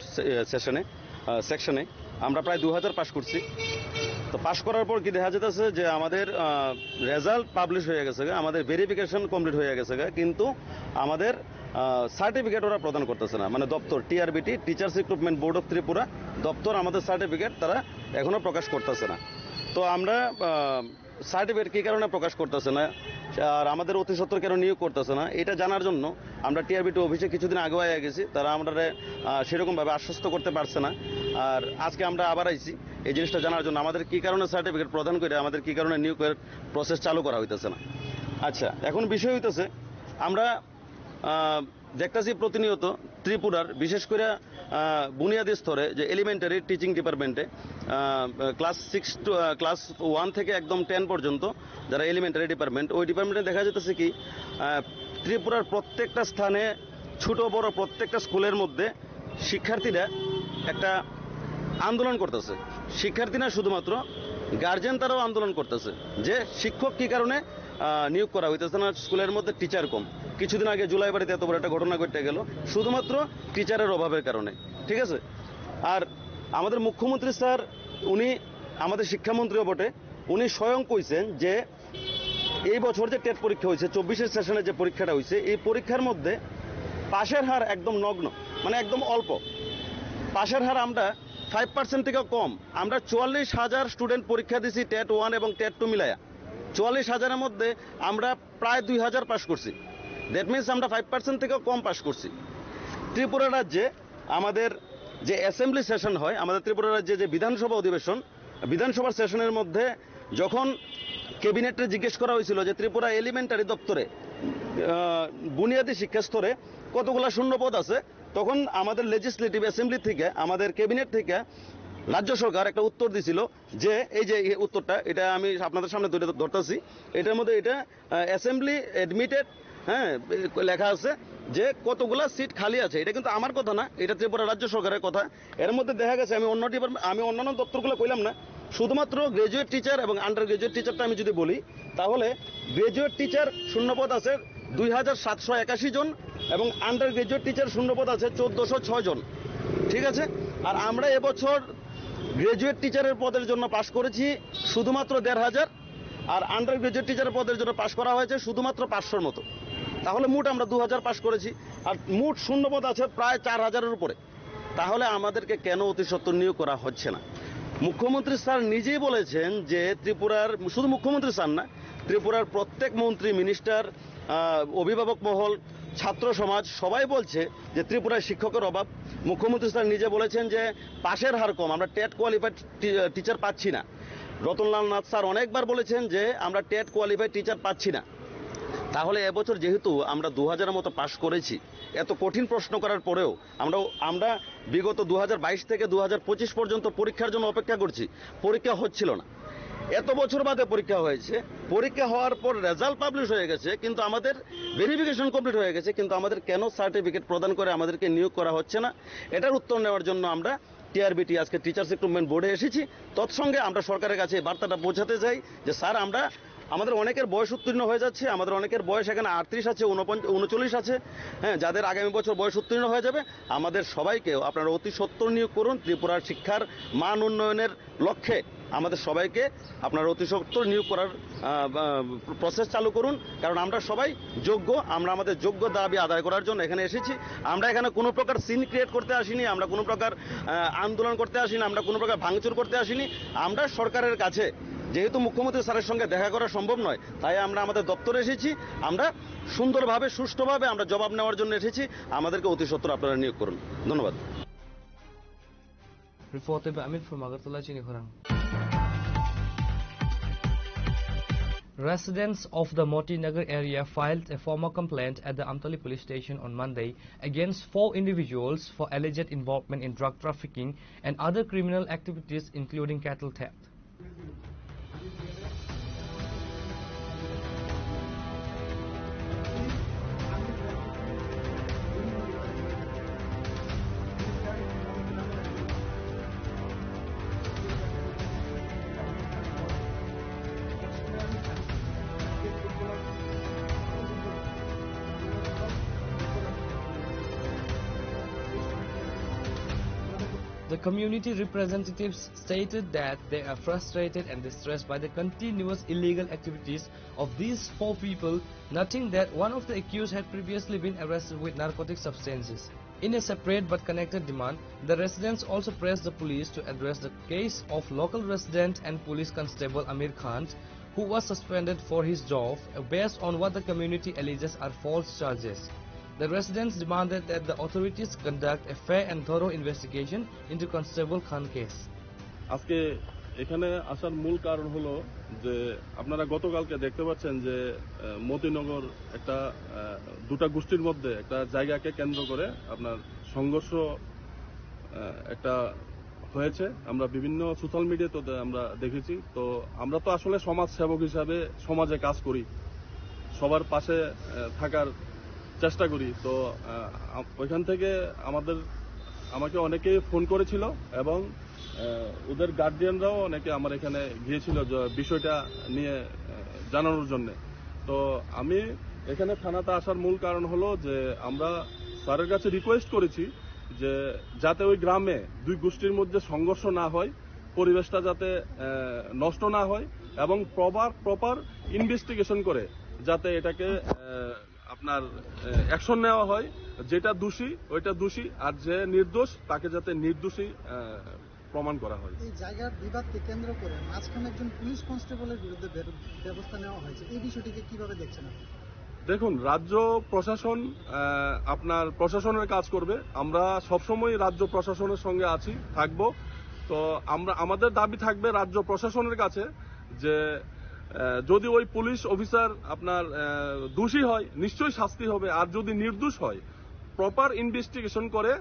সেকশনে আমরা প্রায় 2000 পাস করছি। তো পাস করার পর কি দেখা যেতেছে যে আমাদের রেজাল্ট পাবলিশ হয়ে গেছে, আমাদের ভেরিফিকেশন কমপ্লিট হয়ে গেছে, কিন্তু আমাদের সার্টিফিকেট ওরা প্রদান করতেছে না। মানে দপ্তর TRBT, teachers recruitment board of Tripura দপ্তর আমাদের সার্টিফিকেট তারা এখনো প্রকাশ করতেছে না। তো আমরা সার্টিফিকেট কী কারণে প্রকাশ করতেছে না আর আমাদের অতি সত্বর কেন নিয়োগ করতেছে না, এটা জানার জন্য আমরা টিআরবিটি অফিসে কিছুদিন আগে আগে গেছি। তারা আমরা সেরকমভাবে আশ্বস্ত করতে পারছে না। আর আজকে আমরা আবার আইছি এই জিনিসটা জানার জন্য, আমাদের কী কারণে সার্টিফিকেট প্রদান করে আমাদের কী কারণে নিয়োগের প্রসেস চালু করা হইতেছে না। আচ্ছা, এখন বিষয় হইতেছে আমরা দেখতেছি প্রতিনিয়ত ত্রিপুরার বিশেষ করে বুনিয়াদী স্তরে যে এলিমেন্টারি টিচিং ডিপার্টমেন্টে ক্লাস 1 থেকে একদম 10 পর্যন্ত যারা এলিমেন্টারি ডিপার্টমেন্ট, ওই ডিপার্টমেন্টে দেখা যেতেছে কি ত্রিপুরার প্রত্যেকটা স্থানে ছোট বড় প্রত্যেকটা স্কুলের মধ্যে শিক্ষার্থীরা একটা আন্দোলন করতেছে। শিক্ষার্থী না, শুধুমাত্র গার্জেন তারাও আন্দোলন করতেছে যে শিক্ষক কী কারণে নিয়োগ করা হইতেছে না, স্কুলের মধ্যে টিচার কম। কিছুদিন আগে জুলাই বাড়িতে এত বড় একটা ঘটনা ঘটে গেল শুধুমাত্র টিচারের অভাবের কারণে, ঠিক আছে। আর আমাদের মুখ্যমন্ত্রী স্যার, উনি আমাদের শিক্ষামন্ত্রীও বটে, উনি স্বয়ং কইছেন যে এই বছর যে টেট পরীক্ষা হয়েছে 24-এর সেশনে যে পরীক্ষাটা হয়েছে, এই পরীক্ষার মধ্যে পাশের হার একদম নগ্ন, মানে একদম অল্প পাশের হার। আমরা 5% থেকে কম। আমরা 44,000 স্টুডেন্ট পরীক্ষা দিছি টেট 1 এবং টেট 2 মিলায়া। 44,000-এর মধ্যে আমরা প্রায় 2000 পাস করছি। দ্যাট মিনস আমরা 5% থেকে কম পাস করছি। ত্রিপুরা রাজ্যে আমাদের যে অ্যাসেম্বলি সেশন হয়, আমাদের ত্রিপুরা রাজ্যে যে বিধানসভা অধিবেশন, বিধানসভার সেশনের মধ্যে যখন ক্যাবিনেটে জিজ্ঞেস করা হয়েছিল যে ত্রিপুরা এলিমেন্টারি দপ্তরে বুনিয়াদী শিক্ষা স্তরে কতগুলো শূন্যপদ আছে, তখন আমাদের লেজিসলেটিভ অ্যাসেম্বলি থেকে, আমাদের ক্যাবিনেট থেকে রাজ্য সরকার একটা উত্তর দিছিল যে এই যে উত্তরটা, এটা আমি আপনাদের সামনে ধরতেছি, এটার মধ্যে এটা অ্যাসেম্বলি অ্যাডমিটেড, হ্যাঁ, লেখা আছে যে কতগুলা সিট খালি আছে। এটা কিন্তু আমার কথা না, এটা ত্রিপুরা রাজ্য সরকারের কথা। এর মধ্যে দেখা গেছে, আমি অন্যান্য দপ্তরগুলো কইলাম না, শুধুমাত্র গ্রাজুয়েট টিচার এবং আন্ডার গ্রাজুয়েট টিচারটা আমি যদি বলি, তাহলে গ্রাজুয়েট টিচার শূন্যপদ আছে 2781 জন এবং আন্ডার গ্রাজুয়েট টিচার শূন্যপদ আছে 1406 জন। ঠিক আছে, আর আমরা এবছর গ্রাজুয়েট টিচারের পদের জন্য পাশ করেছি শুধুমাত্র 1500, আর আন্ডার গ্রাজুয়েট টিচারের পদের জন্য পাশ করা হয়েছে শুধুমাত্র 500-র মতো। তাহলে মোট আমরা 2000 পাশ করেছি, আর মোট শূন্যপদ আছে প্রায় 4000-এর উপরে। তাহলে আমাদেরকে কেন অতি সত্বর নিয়োগ করা হচ্ছে না? মুখ্যমন্ত্রী স্যার নিজেই বলেছেন যে ত্রিপুরার, শুধু মুখ্যমন্ত্রী স্যার না, ত্রিপুরার প্রত্যেক মন্ত্রী, মিনিস্টার, অভিভাবক মহল, ছাত্র সমাজ সবাই বলছে যে ত্রিপুরায় শিক্ষকের অভাব। মুখ্যমন্ত্রী স্যার নিজে বলেছেন যে পাশের হার কম, আমরা টেট কোয়ালিফাইড টিচার পাচ্ছি না। রতনলাল নাথ স্যার অনেকবার বলেছেন যে আমরা টেট কোয়ালিফাইড টিচার পাচ্ছি না। তাহলে এবছর যেহেতু আমরা 2000-এর মতো পাশ করেছি, এত কঠিন প্রশ্ন করার পরেও আমরা বিগত 2022 থেকে 2025 পর্যন্ত পরীক্ষার জন্য অপেক্ষা করছি, পরীক্ষা হচ্ছিল না। এত বছর বাদে পরীক্ষা হয়েছে, পরীক্ষা হওয়ার পর রেজাল্ট পাবলিশ হয়ে গেছে, কিন্তু আমাদের ভেরিফিকেশন কমপ্লিট হয়ে গেছে, কিন্তু আমাদের কেন সার্টিফিকেট প্রদান করে আমাদেরকে নিয়োগ করা হচ্ছে না? এটার উত্তর নেওয়ার জন্য আমরা টিআরবিটি আজকে টিচার্স রিক্রুটমেন্ট বোর্ডে এসেছি। তৎসঙ্গে আমরা সরকারের কাছে এই বার্তাটা পৌঁছাতে চাই যে স্যার, আমাদের অনেকের বয়স উত্তীর্ণ হয়ে যাচ্ছে, আমাদের অনেকের বয়স এখানে 38 আছে, 39 আছে, হ্যাঁ, যাদের আগামী বছর বয়স উত্তীর্ণ হয়ে যাবে। আমাদের সবাইকেও আপনারা অতি সত্বর নিয়োগ করুন। ত্রিপুরার শিক্ষার মান উন্নয়নের লক্ষ্যে আমাদের সবাইকে আপনারা অতি সত্বর নিয়োগ করার প্রসেস চালু করুন, কারণ আমরা সবাই যোগ্য। আমরা আমাদের যোগ্য দাবি আদায় করার জন্য এখানে এসেছি। আমরা এখানে কোনো প্রকার সিন ক্রিয়েট করতে আসিনি, আমরা কোনো প্রকার আন্দোলন করতে আসিনি, আমরা কোনো প্রকার ভাঙচুর করতে আসিনি। আমরা সরকারের কাছে, যেহেতু মুখ্যমন্ত্রী স্যারের সঙ্গে দেখা করা সম্ভব নয়, তাই আমরা আমাদের দপ্তরে এসেছি। আমরা সুন্দরভাবে, সুষ্ঠুভাবে আমরা জবাব নেওয়ার জন্য এসেছি। আমাদেরকে অতি সত্বর আপনারা নিয়োগ করুন। ধন্যবাদ। Reported by Amit from Agartala, Chinikhorang. Residents of the Moti Nagar area filed a formal complaint at the Amtali police station on Monday against 4 individuals for alleged involvement in drug trafficking and other criminal activities, including cattle theft. The community representatives stated that they are frustrated and distressed by the continuous illegal activities of these 4 people, noting that one of the accused had previously been arrested with narcotic substances. In a separate but connected demand, the residents also pressed the police to address the case of local resident and police constable Amir Khan, who was suspended for his job based on what the community alleges are false charges. The residents demanded that the authorities conduct a fair and thorough investigation into Constable Khan case. আজকে এখানে আসার মূল কারণ হলো যে আপনারা গতকালকে দেখতে পাচ্ছেন যে মতিনগর একটা দুটা গোষ্ঠীর মধ্যে একটা জায়গাকে কেন্দ্র করে আপনার সংঘর্ষ একটা হয়েছে। আমরা বিভিন্ন সোশ্যাল মিডিয়াতে আমরা দেখেছি। তো আমরা তো আসলে সমাজ সেবক হিসাবে সমাজে কাজ করি, সবার পাশে থাকার চেষ্টা করি। তো ওইখান থেকে আমাকে অনেকে ফোন করেছিল এবং ওদের গার্ডিয়ানরাও অনেকে আমার এখানে গিয়েছিল বিষয়টা নিয়ে জানানোর জন্য। তো আমি এখানে থানাতে আসার মূল কারণ হলো যে আমরা স্যারের কাছে রিকোয়েস্ট করেছি যে যাতে ওই গ্রামে 2 গোষ্ঠীর মধ্যে সংঘর্ষ না হয়, পরিবেশটা যাতে নষ্ট না হয় এবং প্রপার ইনভেস্টিগেশন করে যাতে এটাকে আপনার অ্যাকশন নেওয়া হয়। যেটা দোষী ওইটা দোষী, আর যে নির্দোষ তাকে যাতে নির্দোষী প্রমাণ করা হয়। এই জায়গার বিবাদকে কেন্দ্র করে মাঝখানে একজন পুলিশ কনস্টেবলের বিরুদ্ধে ব্যবস্থা নেওয়া হয়েছে, এই বিষয়টিকে কিভাবে দেখছেন? দেখুন, রাজ্য প্রশাসন আপনার প্রশাসনের কাজ করবে। আমরা সবসময় রাজ্য প্রশাসনের সঙ্গে আছি, থাকব। তো আমাদের দাবি থাকবে রাজ্য প্রশাসনের কাছে যে যদি ওই পুলিশ অফিসার আপনার দোষী হয় নিশ্চয়ই শাস্তি হবে, আর যদি নির্দোষ হয় প্রপার ইনভেস্টিগেশন করে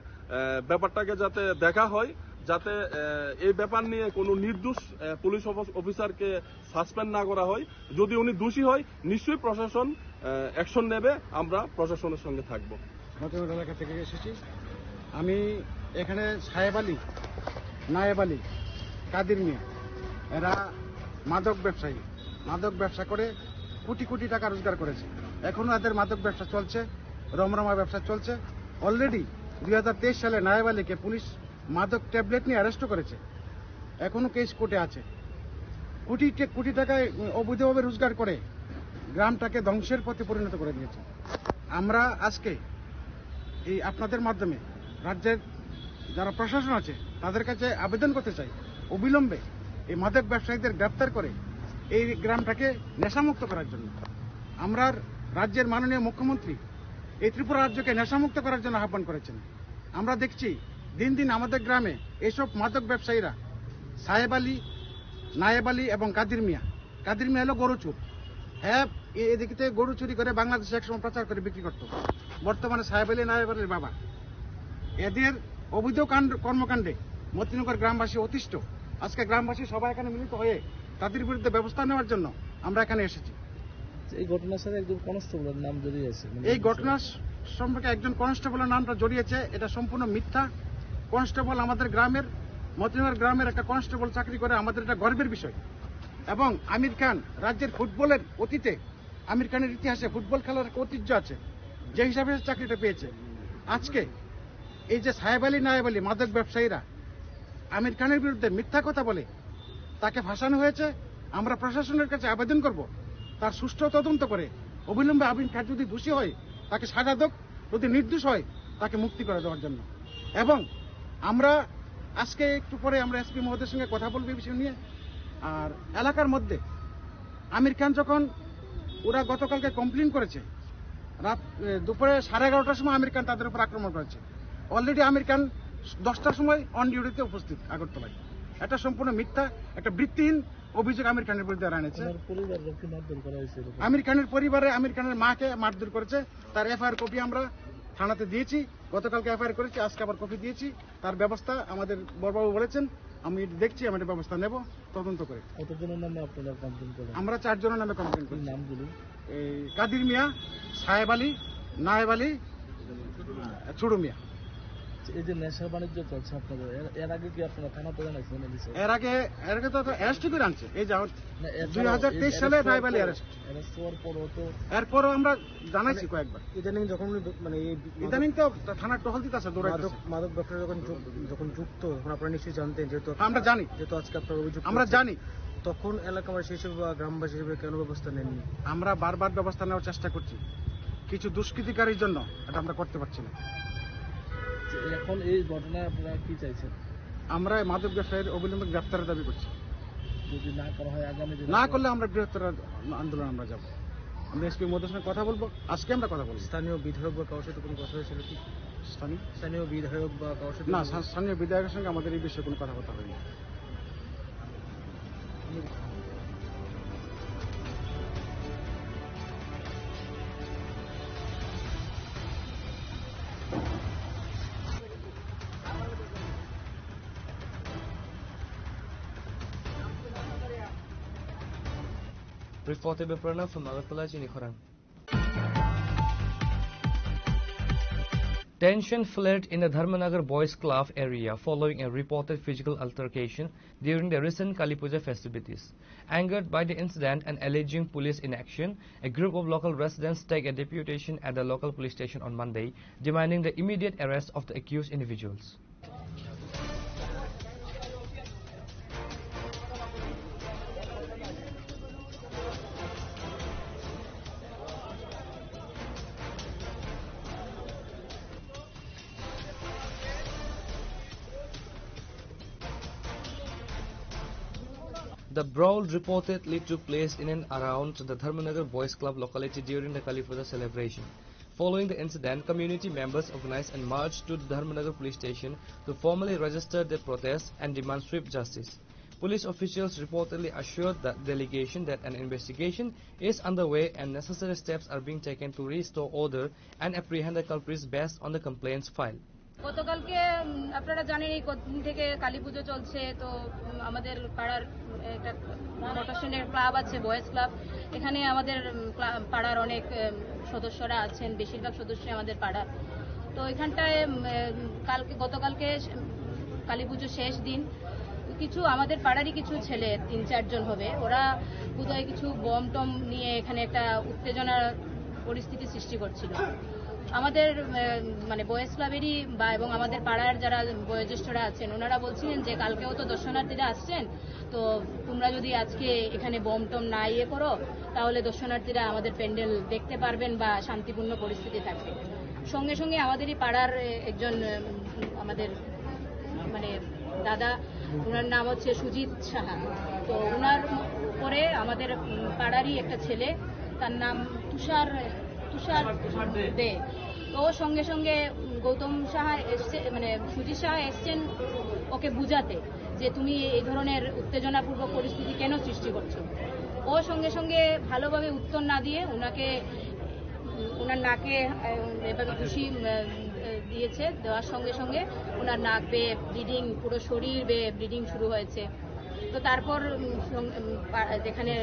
ব্যাপারটাকে যাতে দেখা হয়, যাতে এই ব্যাপার নিয়ে কোনো নির্দোষ পুলিশ অফিসারকে সাসপেন্ড না করা হয়। যদি উনি দোষী হয় নিশ্চয়ই প্রশাসন অ্যাকশন নেবে, আমরা প্রশাসনের সঙ্গে থাকব। মতিনগর এলাকা থেকে এসেছি আমি। এখানে সাহেব আলী, নায়েব আলী, কাদির মিয়া এরা মাদক ব্যবসায়ী, মাদক ব্যবসা করে কোটি কোটি টাকা রোজগার করেছে। এখনো এদের মাদক ব্যবসা চলছে, রমরমা ব্যবসা চলছে। অলরেডি 2023 সালে নায়েব আলীকে পুলিশ মাদক ট্যাবলেট নিয়ে অ্যারেস্ট করেছে, এখনো কেস কোর্টে আছে। কোটি কোটি টাকায় অবৈধভাবে রোজগার করে গ্রামটাকে ধ্বংসের পথে পরিণত করে দিয়েছে। আমরা আজকে এই আপনাদের মাধ্যমে রাজ্যের যারা প্রশাসন আছে তাদের কাছে আবেদন করতে চাই, অবিলম্বে এই মাদক ব্যবসায়ীদের গ্রেপ্তার করে এই গ্রামটাকে নেশামুক্ত করার জন্য। আমরা রাজ্যের মাননীয় মুখ্যমন্ত্রী এই ত্রিপুরা রাজ্যকে নেশামুক্ত করার জন্য আহ্বান করেছেন। আমরা দেখছি দিন দিন আমাদের গ্রামে এইসব মাদক ব্যবসায়ীরা সাহেব আলী, নায়েব আলী এবং কাদির মিয়া হলো গরু চোর। হ্যাঁ, এদিকে থেকে গরু চুরি করে বাংলাদেশে একসময় প্রচার করে বিক্রি করত। বর্তমানে সাহেব আলী, নায়েব আলীর বাবা। এদের অবৈধ কর্মকাণ্ডে মতিনগর গ্রামবাসী অতিষ্ঠ। আজকে গ্রামবাসী সবাই এখানে মিলিত হয়ে তাদের বিরুদ্ধে ব্যবস্থা নেওয়ার জন্য আমরা এখানে এসেছি। এই ঘটনার সাথে একজন কনস্টেবলের নাম জড়িয়ে আছে। এই ঘটনা সম্পর্কে একজন কনস্টেবলের নামটা জড়িয়েছে, এটা সম্পূর্ণ মিথ্যা। কনস্টেবল আমাদের গ্রামের, মতিনগর গ্রামের একটা কনস্টেবল চাকরি করে, আমাদের এটা গর্বের বিষয়। এবং আমির খান রাজ্যের ফুটবলের অতীতে, আমির খানের ইতিহাসে ফুটবল খেলার একটা ঐতিহ্য আছে, যে হিসাবে চাকরিটা পেয়েছে। আজকে এই যে সাহেব আলী, নায়েব আলী মাদক ব্যবসায়ীরা আমির খানের বিরুদ্ধে মিথ্যা কথা বলে তাকে ফাঁসানো হয়েছে। আমরা প্রশাসনের কাছে আবেদন করব তার সুষ্ঠু তদন্ত করে অবিলম্বে আমির খান যদি দোষী হয় তাকে সাজা দেক, যদি নির্দোষ হয় তাকে মুক্তি করে দেওয়ার জন্য। এবং আমরা আজকে একটু পরে আমরা এসপি মহোদয়ের সঙ্গে কথা বলবো এই বিষয় নিয়ে। আর এলাকার মধ্যে আমির খান যখন ওরা গতকালকে কমপ্লেন করেছে, রাত দুপুরে 11:30টার সময় আমির খান তাদের উপর আক্রমণ করেছে। অলরেডি আমির খান 10টার সময় অন ডিউটিতে উপস্থিত আগরতলায়। এটা সম্পূর্ণ মিথ্যা, একটা ভিত্তিহীন অভিযোগ আমির খানের বিরুদ্ধে আনেছে। আমির খানের পরিবারে আমির খানের মাকে মারধর করেছে, তার এফআইআর কপি আমরা থানাতে দিয়েছি। গতকালকে এফআইআর করেছি, আজকে আবার কপি দিয়েছি। তার ব্যবস্থা আমাদের বড়বাবু বলেছেন, আমি দেখছি, আমি এটা ব্যবস্থা নেব তদন্ত করে। কতজনের নামে আপনারা কমপ্লেন করেন? আমরা 4 জনের নামে কমপ্লেন করি। নামগুলো? এই কাদির মিয়া, সাহেব আলী, নায়েব আলী, ছুড়ু মিয়া। এই যে নেশা বাণিজ্য চলছে আপনাদের, এর আগে কি আপনারা থানাতে জানাইছেন? এর আগে তো অ্যারেস্ট করে আনছে। এই যে 2023 সালে নায়েব আলী অ্যারেস্ট হওয়ার পরও তো, এরপরও আমরা জানাইছি কয়েকবার। ইদানিং যখন মানে ইদানিং তো থানার টহল দিতে আছে, মাদক ব্যবসা যখন যুক্ত, তখন আপনারা নিশ্চয়ই জানতেন, যেহেতু আমরা জানি, যেহেতু আজকে আপনার অভিযোগ আমরা জানি, তখন এলাকাবাসী হিসেবে বা গ্রামবাসী হিসেবে কেন ব্যবস্থা নেননি? আমরা বারবার ব্যবস্থা নেওয়ার চেষ্টা করছি, কিছু দুষ্কৃতিকারীর জন্য এটা আমরা করতে পারছি না। এখন এই ঘটনায় আপনারা কি চাইছেন? আমরা মাদক ব্যবসায়ীর অবিলম্বে গ্রেফতারের দাবি করছি। যদি না করা হয়, আগামী না করলে আমরা বৃহত্তর আন্দোলন আমরা যাব। আমরা এসপি মহোদয়ের সঙ্গে কথা বলবো, আজকে আমরা কথা বলবো। স্থানীয় বিধায়ক বা কারোর সাথে কোনো কথা হয়েছিল কি? স্থানীয় বিধায়ক বা কারোর সাথে? না, স্থানীয় বিধায়কের সঙ্গে আমাদের এই বিষয়ে কোনো কথাবার্তা হয়নি। Reported by Pranav from Agartala, Chinikhorang. Tension flared in the Dharmanagar Boys Club area following a reported physical altercation during the recent Kali Puja festivities. Angered by the incident and alleging police inaction, a group of local residents take a deputation at the local police station on Monday, demanding the immediate arrest of the accused individuals. The brawl reportedly took place in and around the Dharmanagar Boys Club locality during the Kali Puja celebration. Following the incident, community members organized and marched to the Dharmanagar police station to formally register their protest and demand swift justice. Police officials reportedly assured the delegation that an investigation is underway and necessary steps are being taken to restore order and apprehend the culprits based on the complaints filed. গতকালকে আপনারা জানেন এই কদিন থেকে কালী পুজো চলছে, তো আমাদের পাড়ার একটা মোটরসাইকেলের ক্লাব আছে, বয়েজ ক্লাব। এখানে আমাদের পাড়ার অনেক সদস্যরা আছেন, বেশিরভাগ সদস্য আমাদের পাড়ার। তো এখানটায় গতকালকে কালী পুজো শেষ দিন কিছু আমাদের পাড়ারই কিছু ছেলে 3-4 জন হবে, ওরা বোধহয় কিছু বম টম নিয়ে এখানে একটা উত্তেজনার পরিস্থিতি সৃষ্টি করছিল। আমাদের মানে বয়েজ ক্লাবেরই এবং আমাদের পাড়ার যারা বয়োজ্যেষ্ঠরা আছেন ওনারা বলছিলেন যে কালকেও তো দর্শনার্থীরা আসছেন, তো তোমরা যদি আজকে এখানে বম টম না করো তাহলে দর্শনার্থীরা আমাদের প্যান্ডেল দেখতে পারবেন বা শান্তিপূর্ণ পরিস্থিতি থাকবে। সঙ্গে সঙ্গে আমাদেরই পাড়ার একজন আমাদের মানে দাদা, ওনার নাম হচ্ছে সুজিত সাহা, তো ওনার পরে আমাদের পাড়ারই একটা ছেলে, তার নাম তুষার দে, তো সঙ্গে সঙ্গে গৌতম সাহা এসছে, মানে সুজিত সাহা এসছেন ওকে বুঝাতে যে তুমি এই ধরনের উত্তেজনাপূর্বক পরিস্থিতি কেন সৃষ্টি করছো। ও সঙ্গে সঙ্গে ভালোভাবে উত্তর না দিয়ে ওনার নাকে এভাবে খুশি দিয়েছে, দেওয়ার সঙ্গে সঙ্গে ওনার নাক বেয়ে ব্লিডিং, পুরো শরীর বেয়ে ব্লিডিং শুরু হয়েছে। তো তারপর যেখানে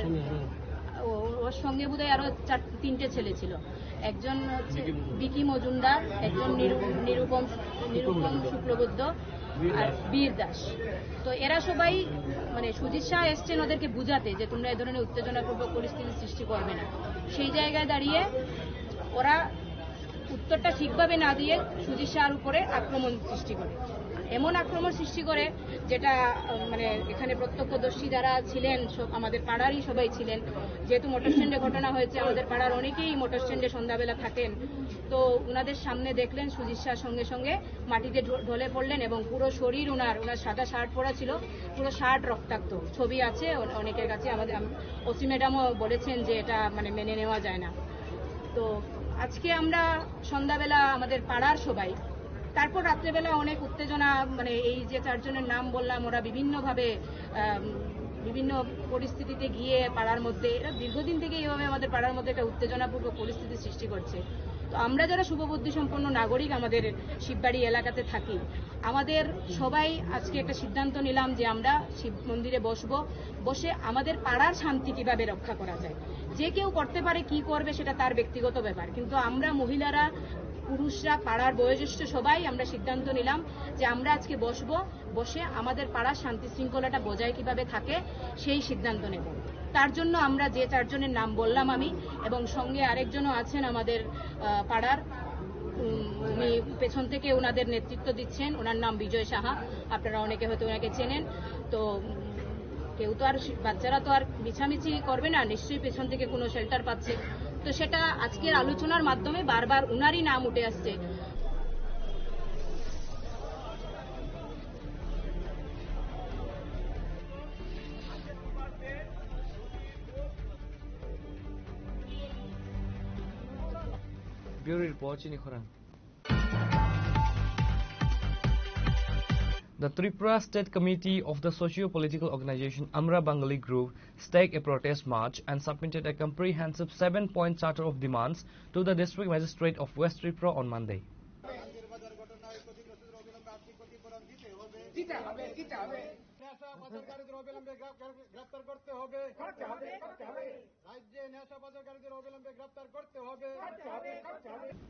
ওর সঙ্গে বোধহয় আরো 3টে ছেলে ছিল, একজন হচ্ছে বিকি মজুমদার, একজন নিরুপম শুক্লবৈদ্য আর বীর দাস। তো এরা সবাই মানে সুজিত শাহ এসছেন ওদেরকে বুঝাতে যে তোমরা এই ধরনের উত্তেজনাপূর্বক পরিস্থিতি সৃষ্টি করবে না। সেই জায়গায় দাঁড়িয়ে ওরা উত্তরটা ঠিকভাবে না দিয়ে সুজিত শাহর উপরে আক্রমণ সৃষ্টি করে, এমন আক্রমণ সৃষ্টি করে যেটা মানে এখানে প্রত্যক্ষদর্শী যারা ছিলেন আমাদের পাড়ারই সবাই ছিলেন, যেহেতু মোটর স্ট্যান্ডে ঘটনা হয়েছে, আমাদের পাড়ার অনেকেই মোটর স্ট্যান্ডে সন্ধ্যাবেলা থাকেন, তো ওনাদের সামনে দেখলেন সুজিত শাহ সঙ্গে সঙ্গে মাটিতে ঢলে পড়লেন এবং পুরো শরীর ওনার সাদা শার্ট পরা ছিল, পুরো শার্ট রক্তাক্ত, ছবি আছে অনেকের কাছে, আমাদের ওসি ম্যাডামও বলেছেন যে এটা মানে মেনে নেওয়া যায় না। তো আজকে আমরা সন্ধ্যাবেলা আমাদের পাড়ার সবাই, তারপর রাত্রেবেলা অনেক উত্তেজনা, মানে এই যে 4 জনের নাম বললাম ওরা বিভিন্নভাবে বিভিন্ন পরিস্থিতিতে গিয়ে পাড়ার মধ্যে, এরা দীর্ঘদিন থেকে এইভাবে আমাদের পাড়ার মধ্যে একটা উত্তেজনাপূর্ণ পরিস্থিতি সৃষ্টি করছে। তো আমরা যারা শুভবুদ্ধি সম্পন্ন নাগরিক আমাদের শিববাড়ি এলাকাতে থাকি, আমাদের সবাই আজকে একটা সিদ্ধান্ত নিলাম যে আমরা শিব মন্দিরে বসে আমাদের পাড়ার শান্তি কিভাবে রক্ষা করা যায়। যে কেউ করতে পারে, কি করবে সেটা তার ব্যক্তিগত ব্যাপার, কিন্তু আমরা মহিলারা, পুরুষরা, পাড়ার বয়োজ্যেষ্ঠ সবাই আমরা সিদ্ধান্ত নিলাম যে আমরা আজকে বসে আমাদের পাড়ার শান্তি শৃঙ্খলাটা বজায় কিভাবে থাকে সেই সিদ্ধান্ত নেব। তার জন্য আমরা যে 4 জনের নাম বললাম আমি, এবং সঙ্গে আরেকজনও আছেন আমাদের পাড়ার, উনি পেছন থেকে ওনাদের নেতৃত্ব দিচ্ছেন, ওনার নাম বিজয় সাহা, আপনারা অনেকে হয়তো ওনাকে চেনেন। তো কেউ তো আর বাচ্চারা তো আর মিছামিছি করবে না, নিশ্চয়ই পেছন থেকে কোনো শেল্টার পাচ্ছে, তো সেটা আজকের আলোচনার মাধ্যমে বারবার উনারই নাম উঠে আসছে। Bureau report ini koran. The Tripura State Committee of the socio-political organization Amra Bangali Group staged a protest march and submitted a comprehensive 7-point charter of demands to the District Magistrate of West Tripura on Monday.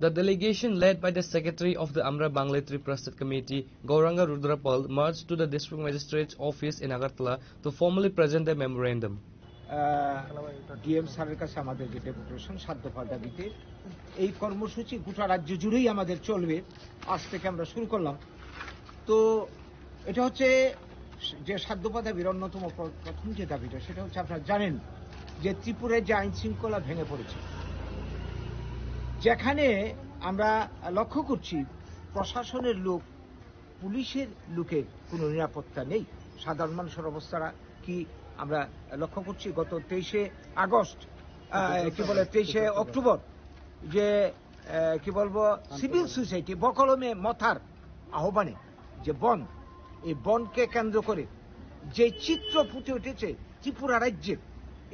The delegation led by the secretary of the Amra Bangali Tripura State Committee, Gauranga Rudrapal, marched to the District Magistrate's office in Agartala to formally present their memorandum. DM স্যারের কাছে আমাদের যে deputation 7 দফা দাবিতে এই কর্মসূচি গোটা রাজ্য জুড়েই আমাদের চলবে, আজ থেকে আমরা শুরু করলাম। তো এটা হচ্ছে যে 7 দফা দাবির অন্যতম প্রথম যে দাবিটা, সেটা হচ্ছে আপনারা জানেন যে ত্রিপুরায় যে আইন শৃঙ্খলা ভেঙে পড়েছে, যেখানে আমরা লক্ষ্য করছি প্রশাসনের লোক, পুলিশের লোকের কোনো নিরাপত্তা নেই, সাধারণ মানুষের অবস্থাটা কি আমরা লক্ষ্য করছি। গত 23শে অক্টোবর যে কি বলবো সিভিল সোসাইটি বকলমে মথার আহ্বানে যে বন, এই বনকে কেন্দ্র করে যে চিত্র ফুটে উঠেছে ত্রিপুরা রাজ্যের,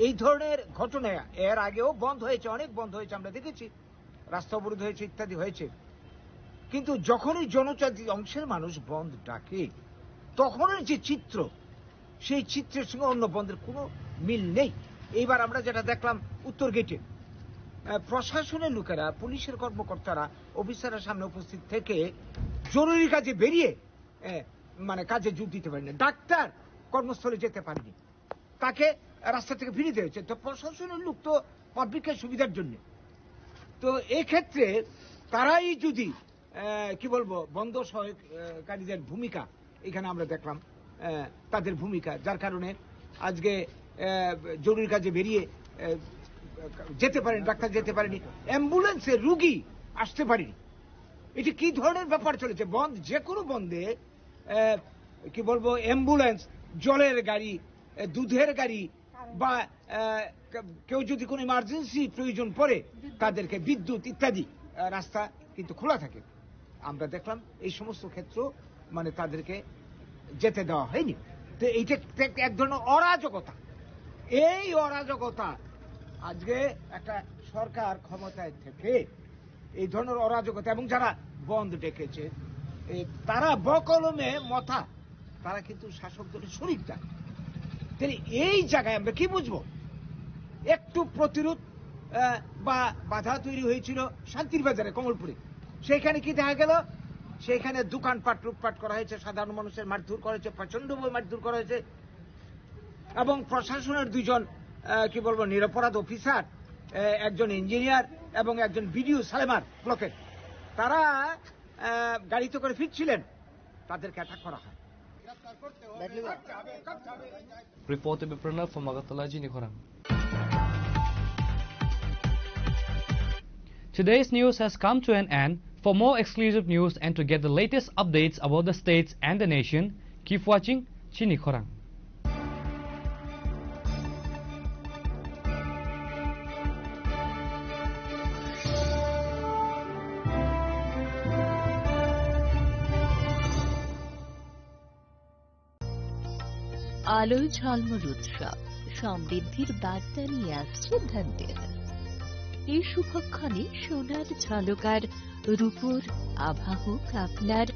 এই ধরনের ঘটনা এর আগেও বন্ধ হয়েছে, অনেক বন্ধ হয়েছে, আমরা দেখেছি, রাস্তা অবরোধ হয়েছে, ইত্যাদি হয়েছে। কিন্তু যখনই জনজাতি অংশের মানুষ বন্ধ ডাকে, তখনের যে চিত্র, সেই চিত্রের সঙ্গে অন্য বন্ধের কোনো মিল নেই। এইবার আমরা যেটা দেখলাম উত্তর গেটে, প্রশাসনের লোকেরা, পুলিশের কর্মকর্তারা, অফিসারের সামনে উপস্থিত থেকে জরুরি কাজে বেরিয়ে মানে কাজে যোগ দিতে পারেনি, ডাক্তার কর্মস্থলে যেতে পারেনি, তাকে রাস্তা থেকে ফিরিয়ে দেওয়া হয়েছে। তো প্রশাসনের লোক তো পাবলিকের সুবিধার জন্য, তো এই ক্ষেত্রে তারাই যদি কি বলবো বন্ধ সহায়কারীদের ভূমিকা এখানে আমরা দেখলাম, তাদের ভূমিকা, যার কারণে আজকে জরুরি কাজে বেরিয়ে যেতে পারেনি, ডাক্তার যেতে পারেনি, অ্যাম্বুলেন্সে রুগী আসতে পারেনি। এটি কি ধরনের ব্যাপার চলেছে? বন্ধ, যে কোনো বন্ধে কি বলবো অ্যাম্বুলেন্স, জলের গাড়ি, দুধের গাড়ি, বা কেউ যদি কোনো ইমার্জেন্সি প্রয়োজন পড়ে তাদেরকে বিদ্যুৎ ইত্যাদি রাস্তা কিন্তু খোলা থাকে। আমরা দেখলাম এই সমস্ত ক্ষেত্র মানে তাদেরকে যেতে দেওয়া হয়নি। তো এইটা এক ধরনের অরাজকতা। এই অরাজকতা আজকে একটা সরকার ক্ষমতায় থেকে এই ধরনের অরাজকতা, এবং যারা বন্ধ ডেকেছে তারা বকলমে মথা, তারা কিন্তু শাসক দলের শরিকটা। তাহলে এই জায়গায় আমরা কি বুঝবো? একটু প্রতিরোধ বা বাধা তৈরি হয়েছিল শান্তির বাজারে, কমলপুরে। সেখানে কি দেখা গেল? সেখানে দোকানপাট লুটপাট করা হয়েছে, সাধারণ মানুষের মারধর করা হয়েছে, প্রচন্ডভাবে মারধর করা হয়েছে, এবং প্রশাসনের দুজন কি বলবো নিরপরাধ অফিসার, একজন ইঞ্জিনিয়ার এবং একজন বিডিও সালেমার ব্লকের, তারা গাড়িতে করে ফিরছিলেন, তাদেরকে অ্যাটাক করা হয়। Reported by Pranav from Agartala, Chinikhorang. Today's news has come to an end. For more exclusive news and to get the latest updates about the states and the nation, keep watching Chinikhorang. আলোয় ঝলমল উৎসব, সমৃদ্ধির বার্তা নিয়ে আসছে ধনতেরাস। এই শুভক্ষণে সোনার ঝলকার রূপোর আভা হোক আপনার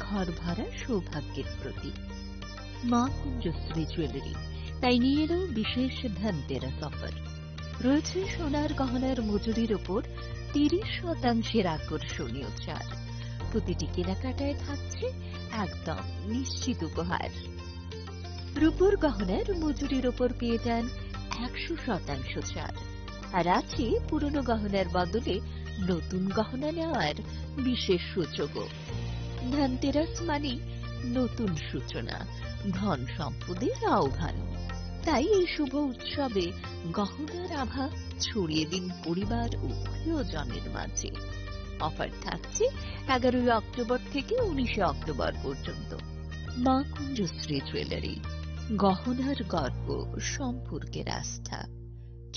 ঘর ভরা সৌভাগ্যের প্রতীক। মা কুঞ্জশ্রী জুয়েলারি তাই নিয়ে এলো বিশেষ ধনতেরাস অফার। রয়েছে সোনার গহনার মজুরির ওপর 30% আকর্ষণীয় ছাড়। প্রতিটি কেনাকাটায় থাকছে একদম নিশ্চিত উপহার। রূপোর গহনার মজুরির ওপর পেয়ে যান 100% ছাড়, আর আছে পুরনো গহনার বদলে নতুন গহনা নেওয়ার বিশেষ সুযোগও। ধনতেরাস মানে নতুন সূচনা, ধন সম্পদের আহ্বান। তাই এই শুভ উৎসবে গহনার আভা ছড়িয়ে দিন পরিবার ও প্রিয়জনের মাঝে। অফার থাকছে 11 অক্টোবর থেকে 19 অক্টোবর পর্যন্ত। মা কুঞ্জশ্রী জুয়েলারি, গহনার গর্ব, সম্পর্কের আস্থা।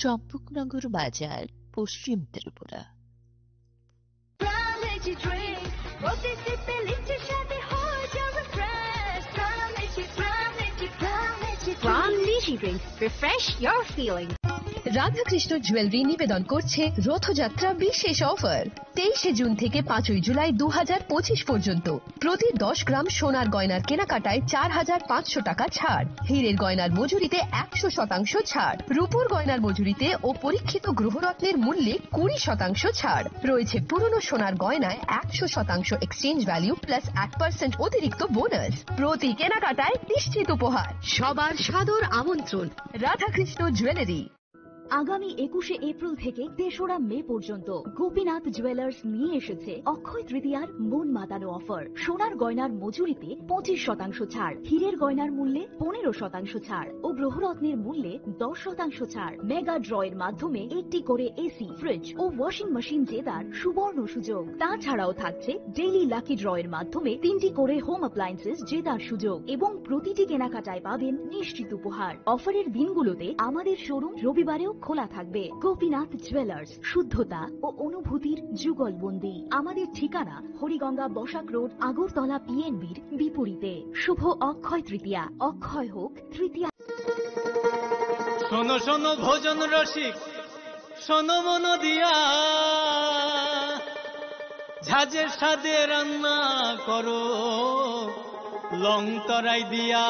চম্পকনগর বাজার, পশ্চিম ত্রিপুরা। রাধাকৃষ্ণ জুয়েলারি নিবেদন করছে রথযাত্রা বিশেষ অফার। 23 জুন থেকে 5 জুলাই 2025 পর্যন্ত প্রতি 10 গ্রাম সোনার গয়নার কেনাকাটায় 4500 টাকা ছাড়, হীরের গয়নার মজুরিতে 100% ছাড়, রূপোর গয়নার মজুরিতে ও পরীক্ষিত গ্রহরত্নের মূল্যে 20% ছাড়। রয়েছে পুরনো সোনার গয়নায় 100% এক্সচেঞ্জ ভ্যালু প্লাস 8% অতিরিক্ত বোনাস। প্রতি কেনাকাটায় নিশ্চিত উপহার। সবার সাদর আমন্ত্রণ রাধাকৃষ্ণ জুয়েলারি। আগামী 21 এপ্রিল থেকে 3রা মে পর্যন্ত গোপীনাথ জুয়েলার্স নিয়ে এসেছে অক্ষয় তৃতীয়ার মন মাতানো অফার। সোনার গয়নার মজুরিতে 25% ছাড়, হীরের গয়নার মূল্যে 15% ছাড় ও গ্রহরত্নের মূল্যে 10% ছাড়। মেগা ড্রয়ের মাধ্যমে একটি করে এসি, ফ্রিজ ও ওয়াশিং মেশিন জেতার সুবর্ণ সুযোগ। তাছাড়াও থাকছে ডেইলি লাকি ড্রয়ের মাধ্যমে 3টি করে হোম অ্যাপ্লায়েন্সেস জেতার সুযোগ এবং প্রতিটি কেনাকাটায় পাবেন নিশ্চিত উপহার। অফারের দিনগুলোতে আমাদের শোরুম রবিবারেও খোলা থাকবে। গোপীনাথ জুয়েলার্স, শুদ্ধতা ও অনুভূতির যুগলবন্দি। আমাদের ঠিকানা হরিগঙ্গা বসাক রোড, আগরতলা পিএনবির বিপরীতে। শুভ অক্ষয় তৃতীয়া, অক্ষয় হোক তৃতীয়া। শোনো শোনো ভোজন রসিক, শোনো মন দিয়া, ঝাঁঝের সাদে রান্না করো লং তরাই দিয়া।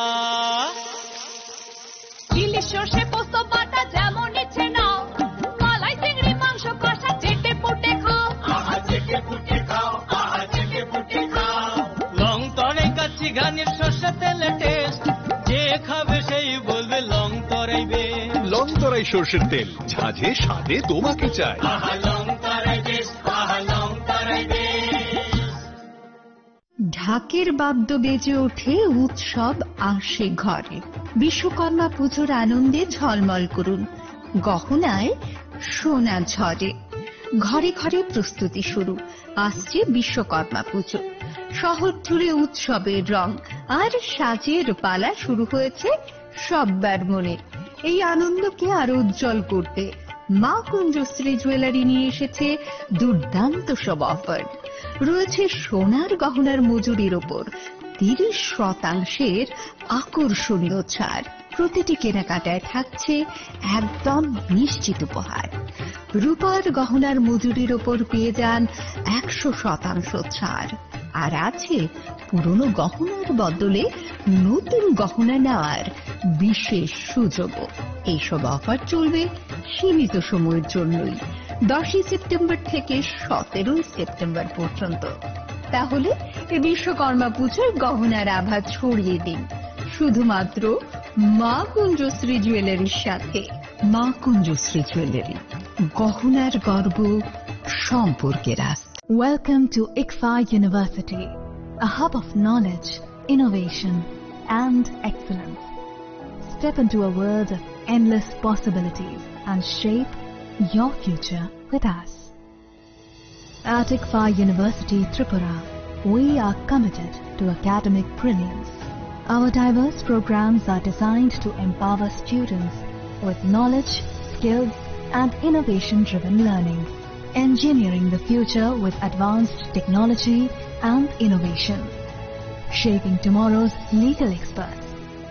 ইলিশ সর্ষে পোস্ত বাটা যেমন ইচ্ছে নাও, মালাই চিংড়ি মাংস কষা চেটে পুটে খাও, আহা চেটে পুটে খাও, আহা চেটে পুটে খাও। লং তরাই কাচ্চি ঘানির সর্ষে তেলে টেস্ট, যে খাবে সেই বলবে লং তরাই বেশ। লং তরাই সর্ষের তেল, ঝাঁঝে স্বাদে তোমাকে চাই। আহা লং তরাই বেশ, আহা লং তরাই বেশ। ঢাকের বাদ্য বেজে ওঠে, উৎসব আসে ঘরে। বিশ্বকর্মা পুজোর আনন্দে ঝলমল করুন, গহনায় সোনা ঝরে। ঘরে ঘরে প্রস্তুতি শুরু, আসছে বিশ্বকর্মা পুজো। শহর জুড়ে উৎসবের রং আর সাজের পালা শুরু হয়েছে সব্বার মনে। এই আনন্দকে আরো উজ্জ্বল করতে মা কুঞ্জশ্রী জুয়েলারি নিয়ে এসেছে দুর্দান্ত সব অফার। রয়েছে সোনার গহনার মজুরির ওপর 30% আকর্ষণীয় ছাড়। প্রতিটি কেনাকাটায় থাকছে একদম নিশ্চিত উপহার। রূপার গহনার মজুরির ওপর পেয়ে যান 100% ছাড়। আর আছে পুরনো গহনার বদলে নতুন গহনা নেওয়ার বিশেষ সুযোগও। এইসব অফার চলবে সীমিত সময়ের জন্যই, 10 সেপ্টেম্বর থেকে 17 সেপ্টেম্বর পর্যন্ত। তাহলে এই বিশ্বকর্মা পুজোর গহনার আভা ছড়িয়ে দিন শুধুমাত্র মা কুঞ্জশ্রী জুয়েলারির সাথে। মা কুঞ্জশ্রী জুয়েলারি, গহনার গর্ব, সম্পর্কের আস্থা। Welcome to ICFA University, a hub of knowledge, innovation, and excellence. Step into a world of endless possibilities and shape your future with us. At ICFA University, Tripura, we are committed to academic brilliance. Our diverse programs are designed to empower students with knowledge, skills, and innovation-driven learning, engineering the future with advanced technology and innovation, shaping tomorrow's legal experts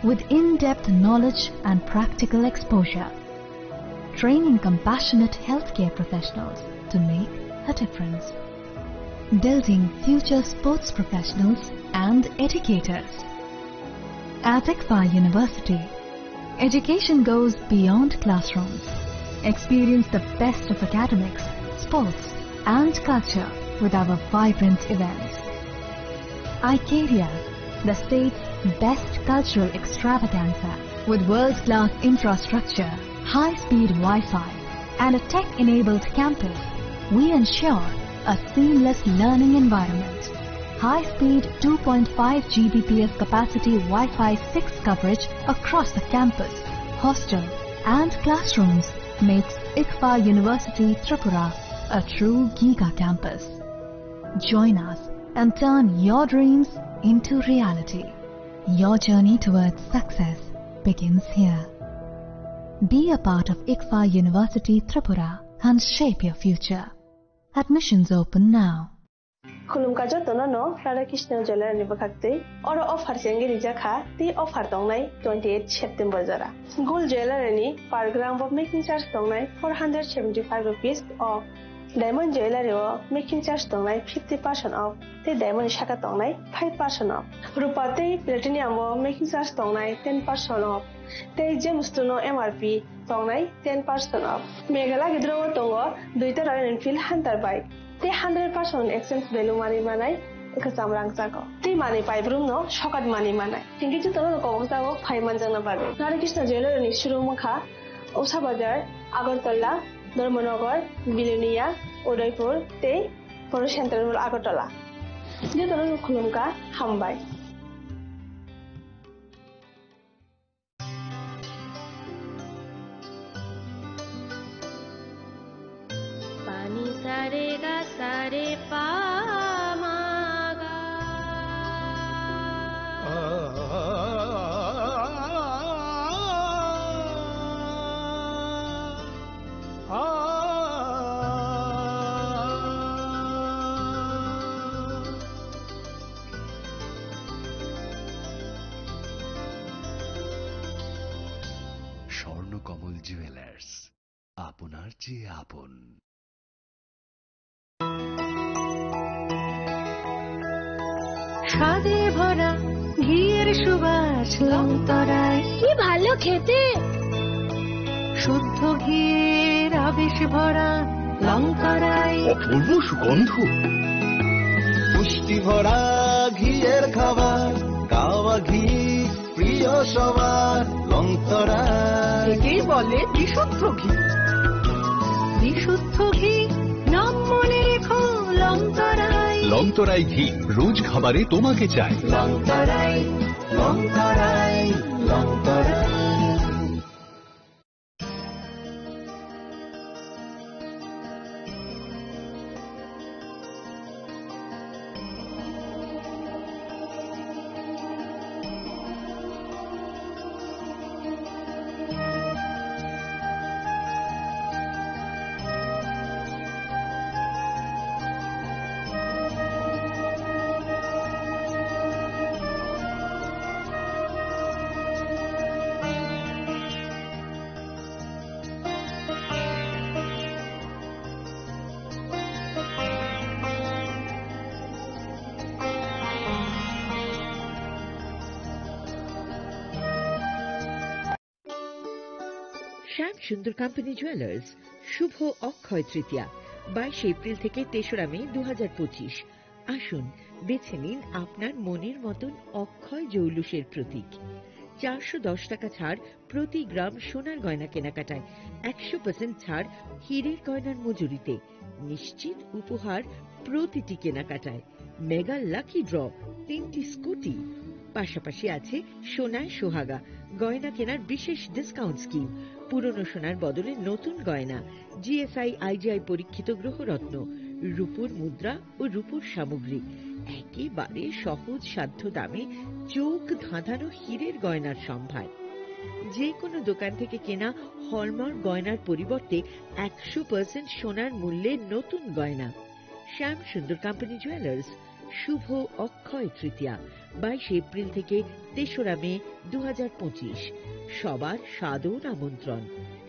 with in-depth knowledge and practical exposure, training compassionate healthcare professionals to make a difference, building future sports professionals and educators. At ICFA University, education goes beyond classrooms. Experience the best of academics, sports, and culture with our vibrant events. ICARIA, the state's best cultural extravaganza, with world-class infrastructure, high-speed Wi-Fi, and a tech-enabled campus, we ensure a seamless learning environment. High-speed 2.5 Gbps capacity Wi-Fi 6 coverage across the campus, hostel, and classrooms makes ICFA University Tripura a true Giga campus. Join us and turn your dreams into reality. Your journey towards success begins here. Be a part of ICFA University Tripura and shape your future. Admissions open now. खुलुमका जतननो Radhakrishna jeweller नि बखाक्ते और offer सेंगे रिजाखा ती offer दंगनाय 28 September जरा गोल्ड ज्वेलर नि per gram of making charge दंगनाय 475 रुपीस ऑफ डायमंड ज्वेलर ओ मेकिंग चार्ज दंगनाय 50% ऑफ ते डायमंड शाखा दंगनाय 5% ऑफ रूपा ते प्लेटिनियम ओ मेकिंग चार्ज दंगनाय 10% ऑफ ते जेमस्टोनो एमआरपी दंगनाय 10% ऑफ मेघाला गिद्रो दंगो दुइता रॉयल एनफील्ड हंटर बाइक ते 100% एक्सचेंज वैल्यू मानी मानाय एकसाम रां जागो ते मानी पाइब्रुम नो शकात मानी मानाय थिंकि जतनो कम जागो 5 मान जंगना बागे राधाकृष्ण ज्वेलर नि शुरू मखा उषा बाजार आगरतला धर्मनगर बिलोनिया उदयपुर ते बर सेंट्रल आगरतला जतनो खुलुमका हामबाय पानी सारे गा सारे पा मागा স্বর্ণকমল জুয়েলার্স, আপনার চেয়ে আপন। স্বাদে ভরা ঘিয়ের সুবাস লংতরায়, কি ভালো খেতে। শুদ্ধ ঘিয়ের আবেশ ভরা লংতরায়, অপূর্ব সুগন্ধ। পুষ্টি ভরা ঘিয়ের খাবার, গাওয়া ঘি প্রিয় সবার লংতরায়। একেই বলে বিশুদ্ধ ঘি। বিশুদ্ধ ঘি নাম মনে রেখো লংতরায়। লংতরাই ঘি রোজ খাবারে তোমাকে চাই। লংতরাই, লংতরাই, লংতরাই। শ্যাম সুন্দর কোম্পানি জুয়েলার্স শুভ অক্ষয় তৃতীয়া 22 এপ্রিল থেকে 3রা মে 2025। আসুন বেছে নিন আপনার মনের মতন অক্ষয় জৌলুসের প্রতীক। 410 টাকা ছাড় প্রতি গ্রাম সোনার গয়না কেনাকাটায়, 100% ছাড় হীরের গয়নার মজুরিতে, নিশ্চিত উপহার প্রতিটি কেনাকাটায়, মেগা লাকি ড্র 3টি স্কুটি। পাশাপাশি আছে সোনায় সোহাগা গয়না কেনার বিশেষ ডিসকাউন্ট স্কিম, পুরনো সোনার বদলে নতুন গয়না, জিএসআই আইজিআই পরীক্ষিত গ্রহরত্ন, রূপোর মুদ্রা ও রূপোর সামগ্রী, একেবারে সহজ সাধ্য দামে চোখ ধাঁধানো হীরের গয়নার সম্ভার। যে কোনো দোকান থেকে কেনা হলমার্ক গয়নার পরিবর্তে 100% সোনার মূল্যে নতুন গয়না। শ্যাম সুন্দর কোম্পানি জুয়েলার্স শুভ অক্ষয় তৃতীয়া 22 এপ্রিল থেকে 3রা মে 2025। সবার সাদর আমন্ত্রণ।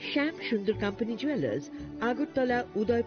শ্যাম সুন্দর কোম্পানি জুয়েলার্স, আগরতলা উদয়